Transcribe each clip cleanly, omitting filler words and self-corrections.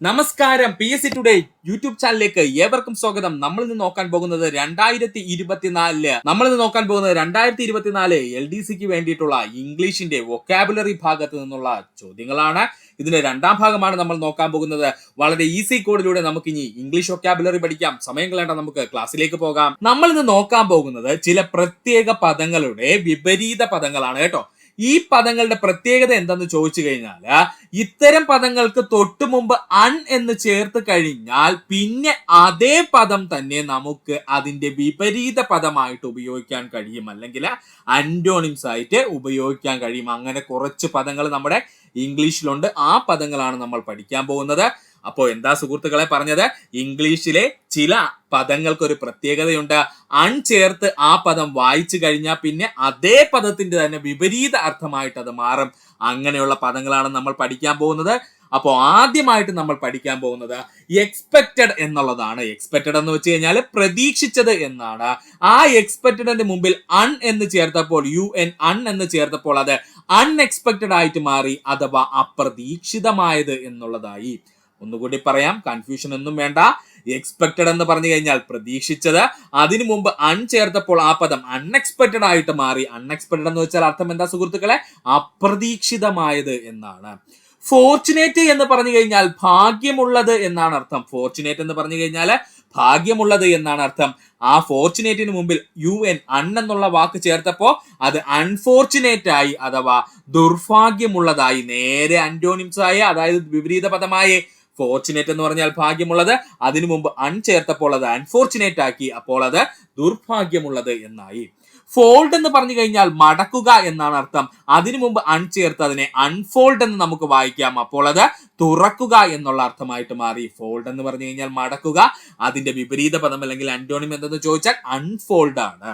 നമസ്കാരം, P S C today YouTube ചാനലിലേക്ക് ഏവർക്കും സ്വാഗതം. നമ്മൾ ഇന്ന് നോക്കാൻ പോകുന്നത് 2024 എൽ ഡി സിക്ക് വേണ്ടിയിട്ടുള്ള ഇംഗ്ലീഷിന്റെ വൊക്കാബുലറി ഭാഗത്ത് നിന്നുള്ള ചോദ്യങ്ങളാണ്. ഇതിന്റെ രണ്ടാം ഭാഗമാണ് നമ്മൾ നോക്കാൻ പോകുന്നത്. വളരെ ഈസി കോഡിലൂടെ നമുക്ക് ഇനി ഇംഗ്ലീഷ് വൊക്കാബുലറി പഠിക്കാം. സമയം കളയേണ്ട, നമുക്ക് ക്ലാസ്സിലേക്ക് പോകാം. നമ്മൾ ഇന്ന് നോക്കാൻ പോകുന്നത് ചില പ്രത്യേക പദങ്ങളുടെ വിപരീത പദങ്ങളാണ് കേട്ടോ. ഈ പദങ്ങളുടെ പ്രത്യേകത എന്തെന്ന് ചോദിച്ചു കഴിഞ്ഞാൽ, ഇത്തരം പദങ്ങൾക്ക് തൊട്ടു മുമ്പ് അൺ എന്ന് ചേർത്ത് കഴിഞ്ഞാൽ പിന്നെ അതേ പദം തന്നെ നമുക്ക് അതിന്റെ വിപരീത പദമായിട്ട് ഉപയോഗിക്കാൻ കഴിയും, അല്ലെങ്കിൽ ആന്റോണിംസ് ആയിട്ട് ഉപയോഗിക്കാൻ കഴിയും. അങ്ങനെ കുറച്ച് പദങ്ങൾ നമ്മുടെ ഇംഗ്ലീഷിലുണ്ട്. ആ പദങ്ങളാണ് നമ്മൾ പഠിക്കാൻ പോകുന്നത്. അപ്പോൾ എന്താ സുഹൃത്തുക്കളെ പറഞ്ഞത്, ഇംഗ്ലീഷിലെ ചില പദങ്ങൾക്ക് ഒരു പ്രത്യേകതയുണ്ട്. അൺ ചേർത്ത് ആ പദം വായിച്ചു കഴിഞ്ഞാൽ പിന്നെ അതേ പദത്തിന്റെ തന്നെ വിപരീത അർത്ഥമായിട്ട് അത് മാറും. അങ്ങനെയുള്ള പദങ്ങളാണ് നമ്മൾ പഠിക്കാൻ പോകുന്നത്. അപ്പോൾ ആദ്യമായിട്ട് നമ്മൾ പഠിക്കാൻ പോകുന്നത് എക്സ്പെക്റ്റഡ് എന്നുള്ളതാണ്. എക്സ്പെക്റ്റഡ് എന്ന് വെച്ച് കഴിഞ്ഞാൽ പ്രതീക്ഷിച്ചത് എന്നാണ്. ആ എക്സ്പെക്റ്റഡിന്റെ മുമ്പിൽ അൺ എന്ന് ചേർത്തപ്പോൾ അൺ എന്ന് ചേർത്തപ്പോൾ അത് അൺഎക്സ്പെക്റ്റഡ് ആയിട്ട് മാറി, അഥവാ അപ്രതീക്ഷിതമായത് എന്നുള്ളതായി. ഒന്നുകൂടി പറയാം, കൺഫ്യൂഷൻ ഒന്നും വേണ്ട. എക്സ്പെക്റ്റഡ് എന്ന് പറഞ്ഞു കഴിഞ്ഞാൽ പ്രതീക്ഷിച്ചത്, അതിനു മുമ്പ് അൺ ചേർത്തപ്പോൾ ആ പദം അൺഎക്സ്പെക്റ്റഡ് ആയിട്ട് മാറി. അൺഎക്സ്പെക്റ്റഡ് എന്ന് വെച്ചാൽ അർത്ഥം എന്താ സുഹൃത്തുക്കളെ, അപ്രതീക്ഷിതമായത് എന്നാണ്. ഫോർച്ചുനേറ്റ് എന്ന് പറഞ്ഞു കഴിഞ്ഞാൽ ഭാഗ്യമുള്ളത് എന്നാണ് അർത്ഥം. ഫോർച്ചുനേറ്റ് എന്ന് പറഞ്ഞു കഴിഞ്ഞാൽ ഭാഗ്യമുള്ളത് എന്നാണ് അർത്ഥം. ആ ഫോർച്ചുനേറ്റിന് മുമ്പിൽ അൺ എന്നുള്ള വാക്ക് ചേർത്തപ്പോ അത് അൺഫോർച്ചുനേറ്റ് ആയി, അഥവാ ദുർഭാഗ്യമുള്ളതായി. നേരെ ആന്റോണിംസ് ആയി, അതായത് വിപരീത പദമായി. ഫോർച്ചുനേറ്റ് എന്ന് പറഞ്ഞാൽ ഭാഗ്യമുള്ളത്, അതിനു മുമ്പ് അൺ ചേർത്തപ്പോൾ അത് അൺഫോർച്ചുനേറ്റ് ആക്കി, അപ്പോൾ അത് ദുർഭാഗ്യമുള്ളത് എന്നായി. ഫോൾഡ് എന്ന് പറഞ്ഞു കഴിഞ്ഞാൽ മടക്കുക എന്നാണ് അർത്ഥം. അതിനു മുമ്പ് അൺ ചേർത്ത് അതിനെ അൺഫോൾഡ് എന്ന് നമുക്ക് വായിക്കാം, അപ്പോൾ അത് തുറക്കുക എന്നുള്ള അർത്ഥമായിട്ട് മാറി. ഫോൾഡ് എന്ന് പറഞ്ഞു കഴിഞ്ഞാൽ മടക്കുക, അതിന്റെ വിപരീത പദം അല്ലെങ്കിൽ ആന്റോണിം എന്തെന്ന് ചോദിച്ചാൽ അൺഫോൾഡ് ആണ്.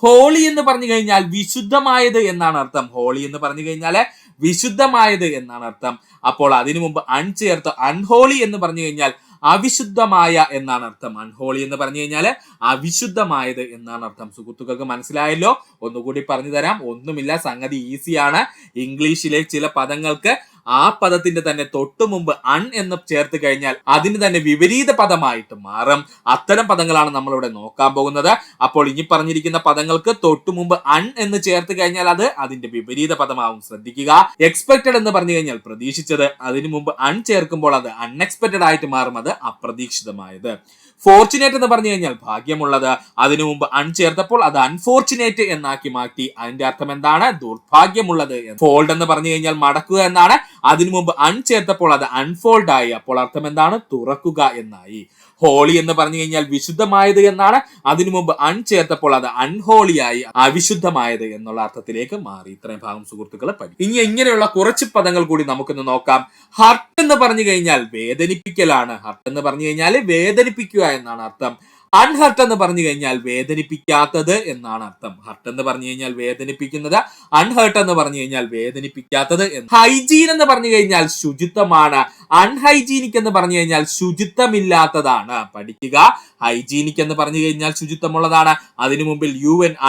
ഹോളി എന്ന് പറഞ്ഞു കഴിഞ്ഞാൽ വിശുദ്ധമായത് എന്നാണ് അർത്ഥം. ഹോളി എന്ന് പറഞ്ഞു കഴിഞ്ഞാൽ വിശുദ്ധമായത് എന്നാണ് അർത്ഥം. അപ്പോൾ അതിനു മുമ്പ് അൺ ചേർത്ത് അൺഹോളി എന്ന് പറഞ്ഞു കഴിഞ്ഞാൽ അവിശുദ്ധമായ എന്നാണ് അർത്ഥം. അൺഹോളി എന്ന് പറഞ്ഞു കഴിഞ്ഞാൽ അവിശുദ്ധമായത് എന്നാണ് അർത്ഥം. സുഹൃത്തുക്കൾക്ക് മനസ്സിലായല്ലോ? ഒന്നുകൂടി പറഞ്ഞു തരാം. ഒന്നുമില്ല, സംഗതി ഈസിയാണ്. ഇംഗ്ലീഷിലെ ചില പദങ്ങൾക്ക് ആ പദത്തിന്റെ തന്നെ തൊട്ടു മുമ്പ് അൺ എന്ന് ചേർത്ത് കഴിഞ്ഞാൽ അതിന് തന്നെ വിപരീത പദമായിട്ട് മാറും. അത്തരം പദങ്ങളാണ് നമ്മളിവിടെ നോക്കാൻ പോകുന്നത്. അപ്പോൾ ഇനി പറഞ്ഞിരിക്കുന്ന പദങ്ങൾക്ക് തൊട്ടു മുമ്പ് അൺ എന്ന് ചേർത്ത് കഴിഞ്ഞാൽ അത് അതിന്റെ വിപരീത പദമാവും. ശ്രദ്ധിക്കുക. എക്സ്പെക്റ്റഡ് എന്ന് പറഞ്ഞു കഴിഞ്ഞാൽ പ്രതീക്ഷിച്ചത്, അതിനു മുമ്പ് അൺ ചേർക്കുമ്പോൾ അത് അൺഎക്സ്പെക്റ്റഡ് ആയിട്ട് മാറും, അത് അപ്രതീക്ഷിതമായത്. ഫോർച്ചുനേറ്റ് എന്ന് പറഞ്ഞു കഴിഞ്ഞാൽ ഭാഗ്യമുള്ളത്, അതിനു മുമ്പ് അൺ ചേർത്തപ്പോൾ അത് അൺഫോർച്ചുനേറ്റ് എന്നാക്കി മാറ്റി. അതിന്റെ അർത്ഥം എന്താണ്? ദുർഭാഗ്യമുള്ളത്. ഫോൾഡ് എന്ന് പറഞ്ഞു കഴിഞ്ഞാൽ മടക്കുക എന്നാണ്. അതിനു മുമ്പ് അൺ ചേർത്തപ്പോൾ അത് അൺഫോൾഡ് ആയി, അപ്പോൾ അർത്ഥം എന്താണ്? തുറക്കുക എന്നായി. ഹോളി എന്ന് പറഞ്ഞു കഴിഞ്ഞാൽ വിശുദ്ധമായത് എന്നാണ്. അതിനു മുമ്പ് അൺ ചേർത്തപ്പോൾ അത് അൺഹോളി ആയി, അവിശുദ്ധമായത് എന്നുള്ള അർത്ഥത്തിലേക്ക് മാറി. ഇത്രയും ഭാഗം സുഹൃത്തുക്കളെ പഠിക്കും. ഇനി ഇങ്ങനെയുള്ള കുറച്ച് പദങ്ങൾ കൂടി നമുക്കൊന്ന് നോക്കാം. ഹർട്ട് എന്ന് പറഞ്ഞു കഴിഞ്ഞാൽ വേദനിപ്പിക്കലാണ്. ഹർട്ട് എന്ന് പറഞ്ഞു കഴിഞ്ഞാൽ വേദനിപ്പിക്കുക എന്നാണ് അർത്ഥം. അൺഹർട്ട് എന്ന് പറഞ്ഞു കഴിഞ്ഞാൽ വേദനിപ്പിക്കാത്തത് എന്നാണ് അർത്ഥം. ഹർട്ട് എന്ന് പറഞ്ഞു കഴിഞ്ഞാൽ വേദനിപ്പിക്കുന്നത്, അൺഹർട്ട് എന്ന് പറഞ്ഞു കഴിഞ്ഞാൽ വേദനിപ്പിക്കാത്തത്. ഹൈജീൻ എന്ന് പറഞ്ഞു കഴിഞ്ഞാൽ ശുചിത്വമാണ്. അൺഹൈജീനിക് എന്ന് പറഞ്ഞു കഴിഞ്ഞാൽ ശുചിത്വമില്ലാത്തതാണ്. പഠിക്കുക. ഹൈജീനിക് എന്ന് പറഞ്ഞു കഴിഞ്ഞാൽ ശുചിത്വമുള്ളതാണ്. അതിനു മുമ്പിൽ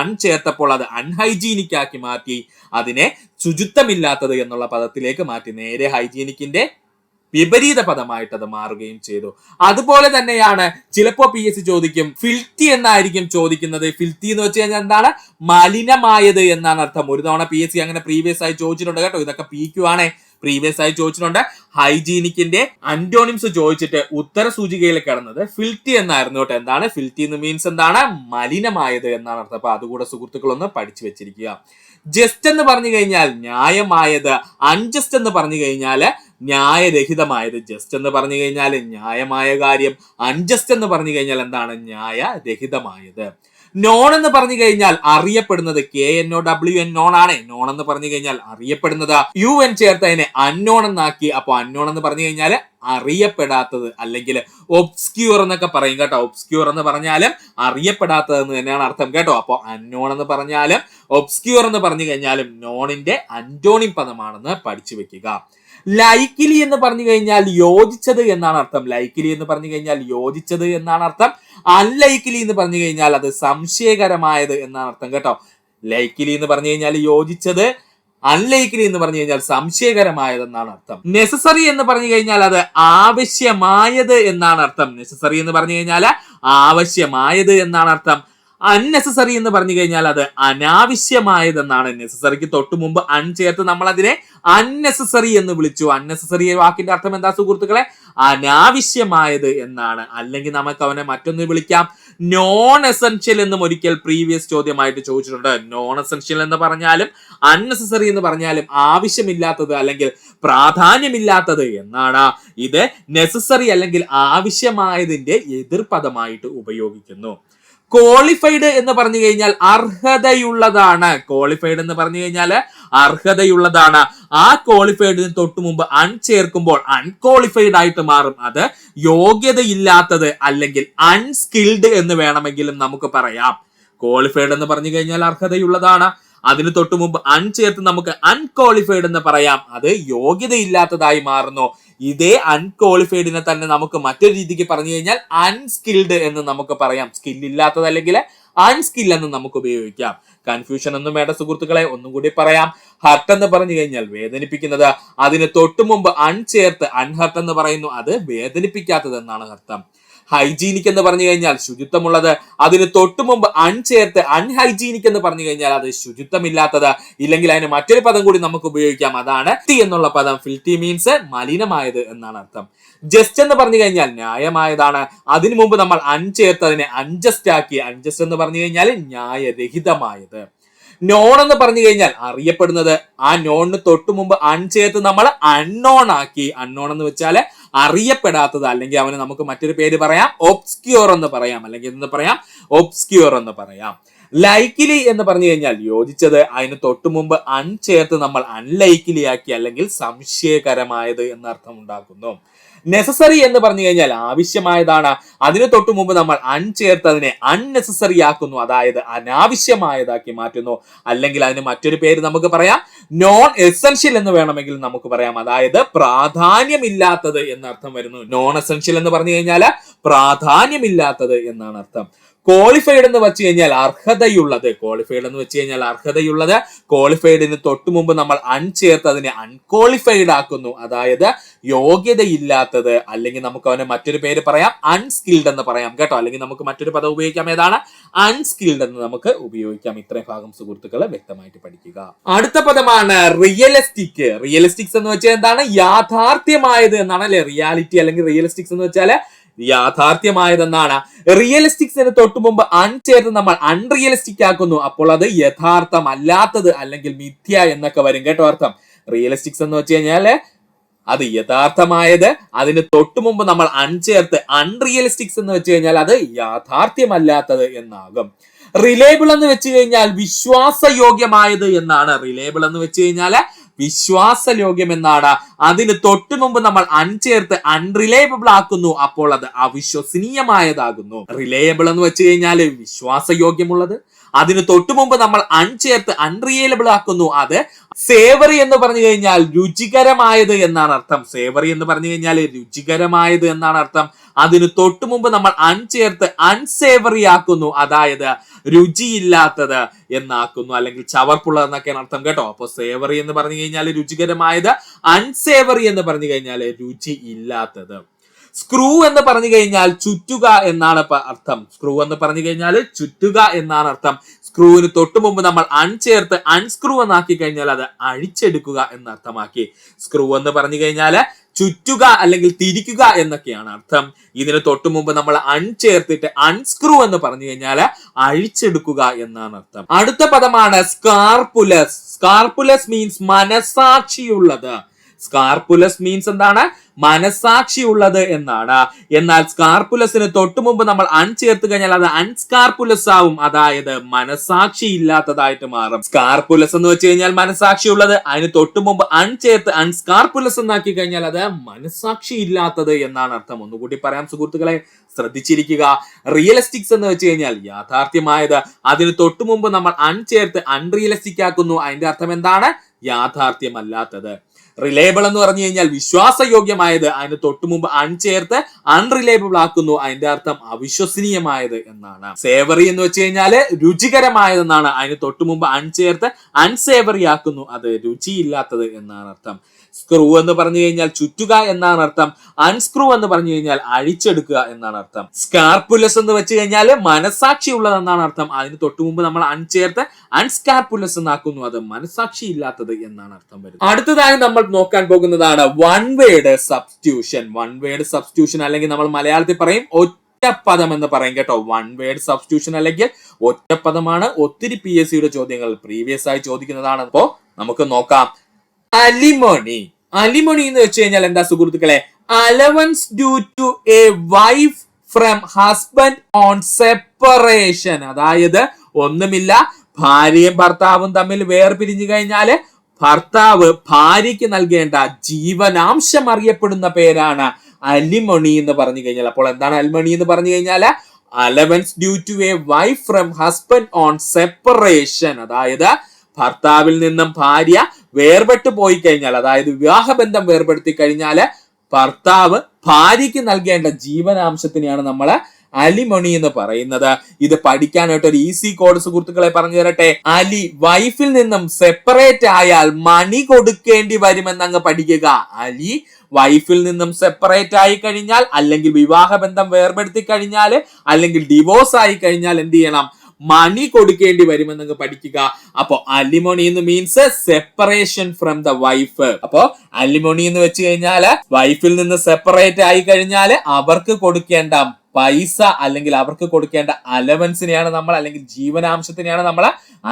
അൺ ചേർത്തപ്പോൾ അത് അൺഹൈജീനിക് ആക്കി മാറ്റി, അതിനെ ശുചിത്വമില്ലാത്തത് എന്നുള്ള പദത്തിലേക്ക് മാറ്റി. നേരെ ഹൈജീനിക്കിന്റെ വിപരീത പദമായിട്ട് അത് മാറുകയും ചെയ്തു. അതുപോലെ തന്നെയാണ് ചിലപ്പോ പി എസ് സി ചോദിക്കും, ഫിൽത്തി എന്നായിരിക്കും ചോദിക്കുന്നത്. ഫിൽത്തി എന്ന് വെച്ച് കഴിഞ്ഞാൽ എന്താണ്? മലിനമായത് എന്നാണ് അർത്ഥം. ഒരു തവണ പി എസ് സി അങ്ങനെ പ്രീവിയസ് ആയി ചോദിച്ചിട്ടുണ്ട് കേട്ടോ. ഇതൊക്കെ PQ ആണ്, പ്രീവിയസ് ആയി ചോദിച്ചിട്ടുണ്ട്. ഹൈജീനിക്കിന്റെ അന്റോണിംസ് ചോദിച്ചിട്ട് ഉത്തര സൂചികയിൽ കിടന്നത് ഫിൽത്തി എന്നായിരുന്നു കേട്ടോ. എന്താണ് ഫിൽത്തി എന്ന് മീൻസ്? എന്താണ്? മലിനമായത് എന്നാണ് അർത്ഥം. അപ്പൊ അതുകൂടെ സുഹൃത്തുക്കളൊന്ന് പഠിച്ചു വെച്ചിരിക്കുക. ജസ്റ്റ് എന്ന് പറഞ്ഞു കഴിഞ്ഞാൽ ന്യായമായത്. അൺജസ്റ്റ് എന്ന് പറഞ്ഞു കഴിഞ്ഞാൽ ന്യായരഹിതമായത്. ജസ്റ്റ് എന്ന് പറഞ്ഞു കഴിഞ്ഞാൽ ന്യായമായ കാര്യം, അൺജസ്റ്റ് എന്ന് പറഞ്ഞു കഴിഞ്ഞാൽ എന്താണ്? ന്യായരഹിതമായത്. നോൺ എന്ന് പറഞ്ഞു കഴിഞ്ഞാൽ അറിയപ്പെടുന്നത്. KNOWN നോൺ ആണ്. നോൺ എന്ന് പറഞ്ഞു കഴിഞ്ഞാൽ അറിയപ്പെടുന്നത്. UN ചേർത്ത് അതിനെ അൺനോൺ എന്നാക്കി. അപ്പൊ അൺനോൺ എന്ന് പറഞ്ഞു കഴിഞ്ഞാൽ അറിയപ്പെടാത്തത്, അല്ലെങ്കിൽ ഒബ്സ്ക്യൂർ എന്നൊക്കെ പറയും കേട്ടോ. ഒബ്സ്ക്യൂർ എന്ന് പറഞ്ഞാലും അറിയപ്പെടാത്തത് എന്ന് തന്നെയാണ് അർത്ഥം കേട്ടോ. അപ്പൊ അൺനോൺ എന്ന് പറഞ്ഞാലും ഒബ്സ്ക്യൂർ എന്ന് പറഞ്ഞു കഴിഞ്ഞാലും നോണിന്റെ അന്റോണിം പദമാണെന്ന് പഠിച്ചു വെക്കുക. ലൈക്കിലി എന്ന് പറഞ്ഞു കഴിഞ്ഞാൽ യോജിച്ചത് എന്നാണ് അർത്ഥം. ലൈക്കിലി എന്ന് പറഞ്ഞു കഴിഞ്ഞാൽ യോജിച്ചത് എന്നാണ് അർത്ഥം. അൺലൈക്കിലി എന്ന് പറഞ്ഞു കഴിഞ്ഞാൽ അത് സംശയകരമായത് എന്നാണ് അർത്ഥം കേട്ടോ. ലൈക്കിലി എന്ന് പറഞ്ഞു കഴിഞ്ഞാൽ യോജിച്ചത്, അൺലൈക്ലി എന്ന് പറഞ്ഞു കഴിഞ്ഞാൽ സംശയകരമായതെന്നാണ് അർത്ഥം. നെസസറി എന്ന് പറഞ്ഞു കഴിഞ്ഞാൽ അത് ആവശ്യമായത് എന്നാണ് അർത്ഥം. നെസസറി എന്ന് പറഞ്ഞു കഴിഞ്ഞാൽ ആവശ്യമായത് എന്നാണ് അർത്ഥം. അൺനെസസറി എന്ന് പറഞ്ഞു കഴിഞ്ഞാൽ അത് അനാവശ്യമായതെന്നാണ്. നെസസറിക്ക് തൊട്ടു മുമ്പ് അൺ ചേർത്ത് നമ്മൾ അതിനെ അൺനെസസറി എന്ന് വിളിച്ചു. അൺനെസസറി വാക്കിന്റെ അർത്ഥം എന്താ സുഹൃത്തുക്കളെ? അനാവശ്യമായത് എന്നാണ്. അല്ലെങ്കിൽ നമുക്ക് അവനെ മറ്റൊന്ന് വിളിക്കാം, നോൺ എസെൻഷ്യൽ എന്നും ഒരിക്കൽ പ്രീവിയസ് ചോദ്യമായിട്ട് ചോദിച്ചിട്ടുണ്ട്. നോൺ എസെൻഷ്യൽ എന്ന് പറഞ്ഞാലും അൺനെസസറി എന്ന് പറഞ്ഞാലും ആവശ്യമില്ലാത്തത് അല്ലെങ്കിൽ പ്രാധാന്യമില്ലാത്തത് എന്നാണ്. ഇത് നെസസറി അല്ലെങ്കിൽ ആവശ്യമായതിന്റെ എതിർപദമായിട്ട് ഉപയോഗിക്കുന്നു. ക്വാളിഫൈഡ് എന്ന് പറഞ്ഞു കഴിഞ്ഞാൽ അർഹതയുള്ളതാണ്. ക്വാളിഫൈഡ് എന്ന് പറഞ്ഞു കഴിഞ്ഞാൽ അർഹതയുള്ളതാണ്. ആ ക്വാളിഫൈഡിന് തൊട്ടു മുമ്പ് അൺ ചേർക്കുമ്പോൾ അൺക്വാളിഫൈഡ് ആയിട്ട് മാറും. അത് യോഗ്യതയില്ലാത്തത് അല്ലെങ്കിൽ അൺസ്കിൽഡ് എന്ന് വേണമെങ്കിലും നമുക്ക് പറയാം. ക്വാളിഫൈഡ് എന്ന് പറഞ്ഞു കഴിഞ്ഞാൽ അർഹതയുള്ളതാണ്. അതിന് തൊട്ടു മുമ്പ് അൺ ചേർത്ത് നമുക്ക് അൺക്വാളിഫൈഡ് എന്ന് പറയാം. അത് യോഗ്യതയില്ലാത്തതായി മാറുന്നു. ഇതേ അൺക്വാളിഫൈഡിനെ തന്നെ നമുക്ക് മറ്റൊരു രീതിക്ക് പറഞ്ഞു കഴിഞ്ഞാൽ അൺസ്കിൽഡ് എന്ന് നമുക്ക് പറയാം. സ്കില്ലില്ലാത്തത് അല്ലെങ്കിൽ അൺസ്കിൽ എന്ന് നമുക്ക് ഉപയോഗിക്കാം. കൺഫ്യൂഷൻ ഒന്നും വേണ്ട സുഹൃത്തുക്കളെ, ഒന്നും കൂടി പറയാം. ഹർട്ട് എന്ന് പറഞ്ഞു കഴിഞ്ഞാൽ വേദനിപ്പിക്കുന്നത്. അതിന് തൊട്ടു മുമ്പ് അൺ ചേർത്ത് അൺഹർട്ട് എന്ന് പറയുന്നു. അത് വേദനിപ്പിക്കാത്തത് എന്നാണ് അർത്ഥം. ഹൈജീനിക് എന്ന് പറഞ്ഞു കഴിഞ്ഞാൽ ശുചിത്വമുള്ളത്. അതിന് തൊട്ടു മുമ്പ് അൺ ചേർത്ത് അൺഹൈജീനിക് എന്ന് പറഞ്ഞു കഴിഞ്ഞാൽ അത് ശുചിത്വമില്ലാത്തത്. ഇല്ലെങ്കിൽ അതിന് മറ്റൊരു പദം കൂടി നമുക്ക് ഉപയോഗിക്കാം. അതാണ് ഫിൽത്തി എന്നുള്ള പദം. ഫിൽത്തി മീൻസ് മലിനമായത് എന്നാണ് അർത്ഥം. ജസ്റ്റ് എന്ന് പറഞ്ഞു കഴിഞ്ഞാൽ ന്യായമായതാണ്. അതിനു മുമ്പ് നമ്മൾ അൺ ചേർത്ത് അതിനെ അൺജസ്റ്റ് ആക്കി. അൺജസ്റ്റ് എന്ന് പറഞ്ഞു കഴിഞ്ഞാൽ ന്യായരഹിതമായത്. നോൺ എന്ന് പറഞ്ഞു കഴിഞ്ഞാൽ അറിയപ്പെടുന്നത്. ആ നോണിന് തൊട്ടു മുമ്പ് അൺ ചേർത്ത് നമ്മൾ അൺനോൺ ആക്കി. അൺനോൺ എന്ന് വെച്ചാൽ അറിയപ്പെടാത്തത്. അല്ലെങ്കിൽ അവന് നമുക്ക് മറ്റൊരു പേര് പറയാം, ഒബ്സ്ക്യൂർ എന്ന് പറയാം. അല്ലെങ്കിൽ എന്ന് പറയാം, ഒബ്സ്ക്യൂർ എന്ന് പറയാം. ലൈക്കിലി എന്ന് പറഞ്ഞു കഴിഞ്ഞാൽ യോജിച്ചത്. അതിന് തൊട്ടു മുമ്പ് അൺ ചേർത്ത് നമ്മൾ അൺലൈക്കിലി ആക്കി അല്ലെങ്കിൽ സംശയകരമായത് എന്നർത്ഥം ഉണ്ടാക്കുന്നു. നെസസറി എന്ന് പറഞ്ഞു കഴിഞ്ഞാൽ ആവശ്യമായതാണ്. അതിന് തൊട്ടു മുമ്പ് നമ്മൾ അൺ ചേർത്ത് അതിനെ അൺനെസസറി ആക്കുന്നു, അതായത് അനാവശ്യമായതാക്കി മാറ്റുന്നു. അല്ലെങ്കിൽ അതിന് മറ്റൊരു പേര് നമുക്ക് പറയാം, നോൺ എസെൻഷ്യൽ എന്ന് വേണമെങ്കിൽ നമുക്ക് പറയാം. അതായത് പ്രാധാന്യമില്ലാത്തത് എന്നർത്ഥം വരുന്നു. നോൺ എസെൻഷ്യൽ എന്ന് പറഞ്ഞു കഴിഞ്ഞാൽ പ്രാധാന്യമില്ലാത്തത് എന്നാണ് അർത്ഥം. ക്വാളിഫൈഡ് എന്ന് വെച്ച് കഴിഞ്ഞാൽ അർഹതയുള്ളത്. ക്വാളിഫൈഡ് എന്ന് വെച്ച് കഴിഞ്ഞാൽ അർഹതയുള്ളത്. ക്വാളിഫൈഡിന് തൊട്ടു മുമ്പ് നമ്മൾ അൺ ചേർത്ത് അതിനെ അൺക്വാളിഫൈഡ് ആക്കുന്നു, അതായത് യോഗ്യതയില്ലാത്തത്. അല്ലെങ്കിൽ നമുക്ക് അവനെ മറ്റൊരു പേര് പറയാം, അൺസ്കിൽഡ് എന്ന് പറയാം കേട്ടോ. അല്ലെങ്കിൽ നമുക്ക് മറ്റൊരു പദം ഉപയോഗിക്കാം. ഏതാണ്? അൺസ്കിൽഡ് എന്ന് നമുക്ക് ഉപയോഗിക്കാം. ഇത്രയും ഭാഗം സുഹൃത്തുക്കളെ വ്യക്തമായിട്ട് പഠിക്കുക. അടുത്ത പദമാണ് റിയലിസ്റ്റിക്. റിയലിസ്റ്റിക്സ് എന്ന് വെച്ചാൽ എന്താണ്? യാഥാർത്ഥ്യമായത് എന്നാണ് അല്ലെ. റിയാലിറ്റി അല്ലെങ്കിൽ റിയലിസ്റ്റിക്സ് എന്ന് വെച്ചാൽ യാഥാർത്ഥ്യമായതെന്നാണ്. റിയലിസ്റ്റിക്സിന് തൊട്ടു മുമ്പ് അൺ ചേർത്ത് നമ്മൾ അൺറിയലിസ്റ്റിക് ആക്കുന്നു. അപ്പോൾ അത് യഥാർത്ഥമല്ലാത്തത് അല്ലെങ്കിൽ മിഥ്യ എന്നൊക്കെ വരും കേട്ടോ അർത്ഥം. റിയലിസ്റ്റിക്സ് എന്ന് വെച്ച് കഴിഞ്ഞാല് അത് യഥാർത്ഥമായത്. അതിന് തൊട്ടു മുമ്പ് നമ്മൾ അൺ ചേർത്ത് അൺറിയലിസ്റ്റിക്സ് എന്ന് വെച്ച് കഴിഞ്ഞാൽ അത് യാഥാർത്ഥ്യമല്ലാത്തത് എന്നാകും. റിലേബിൾ എന്ന് വെച്ച് കഴിഞ്ഞാൽ വിശ്വാസയോഗ്യമായത് എന്നാണ്. റിലേബിൾ എന്ന് വെച്ച് കഴിഞ്ഞാല് വിശ്വാസയോഗ്യം എന്നാണ്. അതിന് തൊട്ടു മുമ്പ് നമ്മൾ അൺ ചേർത്ത് അൺറിലയബിൾ ആക്കുന്നു, അപ്പോൾ അത് അവിശ്വസനീയമായതാകുന്നു. റിലയബിൾ എന്ന് വെച്ച് കഴിഞ്ഞാൽ വിശ്വാസയോഗ്യമുള്ളത്. അതിന് തൊട്ടു മുമ്പ് നമ്മൾ അൺ ചേർത്ത് അൺറിയലബിൾ ആക്കുന്നു, അത് സേവറി എന്ന് പറഞ്ഞു കഴിഞ്ഞാൽ രുചികരമായത് എന്നാണ് അർത്ഥം. സേവറി എന്ന് പറഞ്ഞു കഴിഞ്ഞാൽ രുചികരമായത് എന്നാണ് അർത്ഥം. അതിന് തൊട്ടു മുമ്പ് നമ്മൾ അൺ ചേർത്ത് അൺസേവറി ആക്കുന്നു, അതായത് രുചിയില്ലാത്തത് എന്നാക്കുന്നു, അല്ലെങ്കിൽ ചവർപ്പുള്ളത് എന്നൊക്കെയാണ് അർത്ഥം കേട്ടോ. അപ്പൊ സേവറി എന്ന് പറഞ്ഞു കഴിഞ്ഞാൽ രുചികരമായത്, അൺസേവറി എന്ന് പറഞ്ഞു കഴിഞ്ഞാൽ രുചി ഇല്ലാത്തത്. സ്ക്രൂ എന്ന് പറഞ്ഞു കഴിഞ്ഞാൽ ചുറ്റുക എന്നാണ് അർത്ഥം. സ്ക്രൂ എന്ന് പറഞ്ഞു കഴിഞ്ഞാൽ ചുറ്റുക എന്നാണ് അർത്ഥം. സ്ക്രൂവിന് തൊട്ടു മുമ്പ് നമ്മൾ അൺ ചേർത്ത് അൺസ്ക്രൂ എന്നാക്കി കഴിഞ്ഞാൽ അത് അഴിച്ചെടുക്കുക എന്നർത്ഥമാക്കി. സ്ക്രൂ എന്ന് പറഞ്ഞു കഴിഞ്ഞാൽ ചുറ്റുക അല്ലെങ്കിൽ തിരിക്കുക എന്നൊക്കെയാണ് അർത്ഥം. ഇതിന് തൊട്ടു മുമ്പ് നമ്മൾ അൺ ചേർത്തിട്ട് അൺസ്ക്രൂ എന്ന് പറഞ്ഞു കഴിഞ്ഞാൽ അഴിച്ചെടുക്കുക എന്നാണ് അർത്ഥം. അടുത്ത പദമാണ് സ്കാർപുലസ്. സ്കാർപുലസ് മീൻസ് മനസാക്ഷിയുള്ളത്. സ്കാർപുലസ് മീൻസ് എന്താണ്? മനസാക്ഷിയുള്ളത് എന്നാണ്. എന്നാൽ സ്കാർപുലസിന് തൊട്ടു മുമ്പ് നമ്മൾ അൺ ചേർത്ത് കഴിഞ്ഞാൽ അത് അൺസ്കാർപുലസ് ആവും, അതായത് മനസാക്ഷി ഇല്ലാത്തതായിട്ട് മാറും. സ്കാർപുലസ് എന്ന് വെച്ച് കഴിഞ്ഞാൽ മനസാക്ഷിയുള്ളത്. അതിന് തൊട്ടു മുമ്പ് അൺ ചേർത്ത് അൺസ്കാർപുലസ് എന്നാക്കി കഴിഞ്ഞാൽ അത് മനസാക്ഷി ഇല്ലാത്തത് എന്നാണ് അർത്ഥം. ഒന്നുകൂടി പറയാം സുഹൃത്തുക്കളെ, ശ്രദ്ധിച്ചിരിക്കുക. റിയലിസ്റ്റിക്സ് എന്ന് വെച്ച് കഴിഞ്ഞാൽ യാഥാർത്ഥ്യമായത്. അതിന് തൊട്ടു മുമ്പ് നമ്മൾ അൺ ചേർത്ത് അൺറിയലിസ്റ്റിക് ആക്കുന്നു. അതിന്റെ അർത്ഥം എന്താണ്? യാഥാർത്ഥ്യമല്ലാത്തത്. റിലയബിൾ എന്ന് പറഞ്ഞു കഴിഞ്ഞാൽ വിശ്വാസയോഗ്യമായത്, അതിന് തൊട്ടു മുമ്പ് ചേർത്ത് അൺറിലയബിൾ ആക്കുന്നു, അതിന്റെ അർത്ഥം അവിശ്വസനീയമായത് എന്നാണ്. സേവറി എന്ന് വെച്ച് കഴിഞ്ഞാൽ രുചികരമായതെന്നാണ്, അതിന് തൊട്ടു മുമ്പ് ചേർത്ത് അൺസേവറി ആക്കുന്നു, അത് രുചിയില്ലാത്തത് എന്നാണ് അർത്ഥം. സ്ക്രൂ എന്ന് പറഞ്ഞു കഴിഞ്ഞാൽ ചുറ്റുക എന്നാണ് അർത്ഥം. അൺസ്ക്രൂ എന്ന് പറഞ്ഞു കഴിഞ്ഞാൽ അഴിച്ചെടുക്കുക എന്നാണ് അർത്ഥം. സ്കാർപ്പുലസ് എന്ന് വെച്ച് കഴിഞ്ഞാൽ മനസാക്ഷി ഉള്ളതെന്നാണ് അർത്ഥം, അതിന് തൊട്ടു മുമ്പ് നമ്മൾ ചേർത്ത് അൺസ്കാർപ്പുലസ് എന്നാക്കുന്നു, അത് മനസാക്ഷി ഇല്ലാത്തത് എന്നാണ് അർത്ഥം വരുന്നത്. അടുത്തതായി നമ്മൾ നോക്കാൻ പോകുന്നതാണ് one word substitution. One word substitution അല്ലെങ്കിൽ നമ്മൾ മലയാളത്തിൽ പറയും ഒറ്റപ്പദം എന്ന് പറയും കേട്ടോ. വൺ വേർഡ് സബ്സ്റ്റിറ്റ്യൂഷൻ അല്ലെങ്കിൽ ഒറ്റപ്പദമാണ്. ഒത്തിരി PSC യുടെ ചോദ്യങ്ങൾ പ്രീവിയസ് ആയി ചോദിക്കുന്നതാണ്. അപ്പോ നമുക്ക് നോക്കാം. അലിമോണി. അലിമോണി എന്ന് വെച്ച് കഴിഞ്ഞാൽ എന്താ സുഹൃത്തുക്കളെ? Allowance due to a wife from husband on separation. അതായത് ഒന്നുമില്ല, ഭാര്യയും ഭർത്താവും തമ്മിൽ വേർപിരിഞ്ഞു കഴിഞ്ഞാല് ഭർത്താവ് ഭാര്യയ്ക്ക് നൽകേണ്ട ജീവനാംശം അറിയപ്പെടുന്ന പേരാണ് അലിമണി എന്ന് പറഞ്ഞു കഴിഞ്ഞാൽ. അപ്പോൾ എന്താണ് അലിമണി എന്ന് പറഞ്ഞു കഴിഞ്ഞാൽ? Allowance due to a wife from husband on separation. അതായത് ഭർത്താവിൽ നിന്നും ഭാര്യ വേർപെട്ടു പോയി കഴിഞ്ഞാൽ, അതായത് വിവാഹബന്ധം വേർപെടുത്തി കഴിഞ്ഞാല് ഭർത്താവ് ഭാര്യയ്ക്ക് നൽകേണ്ട ജീവനാംശത്തിനെയാണ് നമ്മള് അലിമണി എന്ന് പറയുന്നത്. ഇത് പഠിക്കാനായിട്ട് ഒരു ഈസി കോഡ് സുഹൃത്തുക്കളെ പറഞ്ഞു തരട്ടെ. അലി വൈഫിൽ നിന്നും സെപ്പറേറ്റ് ആയാൽ മണി കൊടുക്കേണ്ടി വരുമെന്നങ്ങ് പഠിക്കുക. അലി വൈഫിൽ നിന്നും സെപ്പറേറ്റ് ആയി കഴിഞ്ഞാൽ, അല്ലെങ്കിൽ വിവാഹബന്ധം വേർപെടുത്തി കഴിഞ്ഞാൽ, അല്ലെങ്കിൽ ഡിവോഴ്സ് ആയി കഴിഞ്ഞാൽ എന്ത് ചെയ്യണം? മണി കൊടുക്കേണ്ടി വരുമെന്നങ്ങ് പഠിക്കുക. അപ്പോ അലിമോണി എന്ന് means separation from the wife. അപ്പോ അലിമോണി എന്ന് വെച്ച് കഴിഞ്ഞാല് വൈഫിൽ നിന്ന് സെപ്പറേറ്റ് ആയി കഴിഞ്ഞാല് അവർക്ക് കൊടുക്കേണ്ട പൈസ അല്ലെങ്കിൽ അവർക്ക് കൊടുക്കേണ്ട അലവൻസിനെയാണ് നമ്മൾ, അല്ലെങ്കിൽ ജീവനാംശത്തിനെയാണ് നമ്മൾ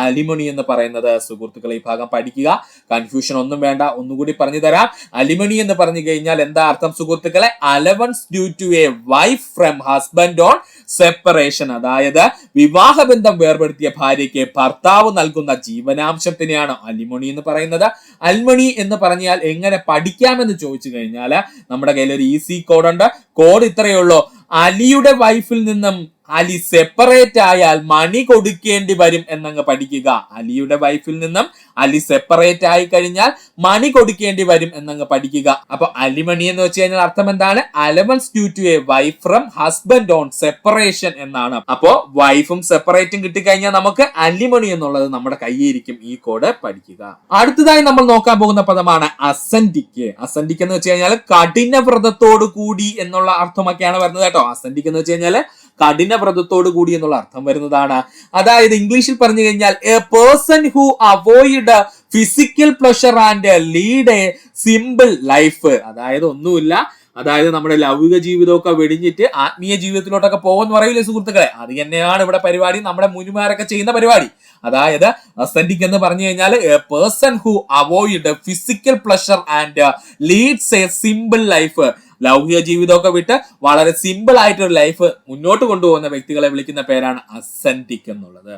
അലിമണി എന്ന് പറയുന്നത്. സുഹൃത്തുക്കളെ ഈ ഭാഗം പഠിക്കുക, കൺഫ്യൂഷൻ ഒന്നും വേണ്ട, ഒന്നുകൂടി പറഞ്ഞു തരാം. അലിമണി എന്ന് പറഞ്ഞു കഴിഞ്ഞാൽ എന്താ അർത്ഥം സുഹൃത്തുക്കളെ? Allowance due to a wife from husband on separation. അതായത് വിവാഹബന്ധം വേർപെടുത്തിയ ഭാര്യയ്ക്ക് ഭർത്താവ് നൽകുന്ന ജീവനാംശത്തിനെയാണ് അലിമണി എന്ന് പറയുന്നത്. അൽമണി എന്ന് പറഞ്ഞാൽ എങ്ങനെ പഠിക്കാമെന്ന് ചോദിച്ചു കഴിഞ്ഞാൽ നമ്മുടെ കയ്യിൽ ഒരു ഈസി കോഡ് ഉണ്ട്. കോഡ് ഇത്രയേ ഉള്ളൂ. അലിയുടെ വൈഫിൽ നിന്നും അലി സെപ്പറേറ്റ് ആയാൽ മണി കൊടുക്കേണ്ടി വരും എന്നങ്ങ് പഠിക്കുക. അലിയുടെ വൈഫിൽ നിന്നും അലി സെപ്പറേറ്റ് ആയി കഴിഞ്ഞാൽ മണി കൊടുക്കേണ്ടി വരും എന്നങ്ങ് പഠിക്കുക. അപ്പൊ അലിമണി എന്ന് വെച്ച് കഴിഞ്ഞാൽ അർത്ഥം എന്താണ്? Allowance due to a wife from husband on separation എന്നാണ്. അപ്പോ വൈഫും സെപ്പറേറ്റും കിട്ടിക്കഴിഞ്ഞാൽ നമുക്ക് അലിമണി എന്നുള്ളത് നമ്മുടെ കയ്യിരിക്കും. ഈ കോഡ് പഠിക്കുക. അടുത്തതായി നമ്മൾ നോക്കാൻ പോകുന്ന പദമാണ് അസന്റിക്ക്. അസന്റിക്ക് എന്ന് വെച്ച് കഴിഞ്ഞാൽ കഠിന വ്രതത്തോടു കൂടി എന്നുള്ള അർത്ഥമൊക്കെയാണ് വരുന്നത് കേട്ടോ. അസന്റിക്ക് എന്ന് വെച്ച് കഴിഞ്ഞാൽ കഠിന വ്രതത്തോടു കൂടി എന്നുള്ള അർത്ഥം വരുന്നതാണ്. അതായത് ഇംഗ്ലീഷിൽ പറഞ്ഞു കഴിഞ്ഞാൽ A person who avoid physical pleasure and lead A simple life. അതായത് ഒന്നുമില്ല, അതായത് നമ്മുടെ ലൗകിക ജീവിതമൊക്കെ വെടിഞ്ഞിട്ട് ആത്മീയ ജീവിതത്തിലോട്ടൊക്കെ പോകുമെന്ന് പറയില്ലേ സുഹൃത്തുക്കളെ? അത് തന്നെയാണ് ഇവിടെ പരിപാടി, നമ്മുടെ മുനിമാരൊക്കെ ചെയ്യുന്ന പരിപാടി. അതായത് അസെന്റിക് എന്ന് പറഞ്ഞു കഴിഞ്ഞാൽ A person who avoid physical pleasure and Leeds A simple life. ലൗകിക ജീവിതമൊക്കെ വിട്ട് വളരെ സിമ്പിൾ ആയിട്ടൊരു ലൈഫ് മുന്നോട്ട് കൊണ്ടുപോകുന്ന വ്യക്തികളെ വിളിക്കുന്ന പേരാണ് അസെന്റിക് എന്നുള്ളത്.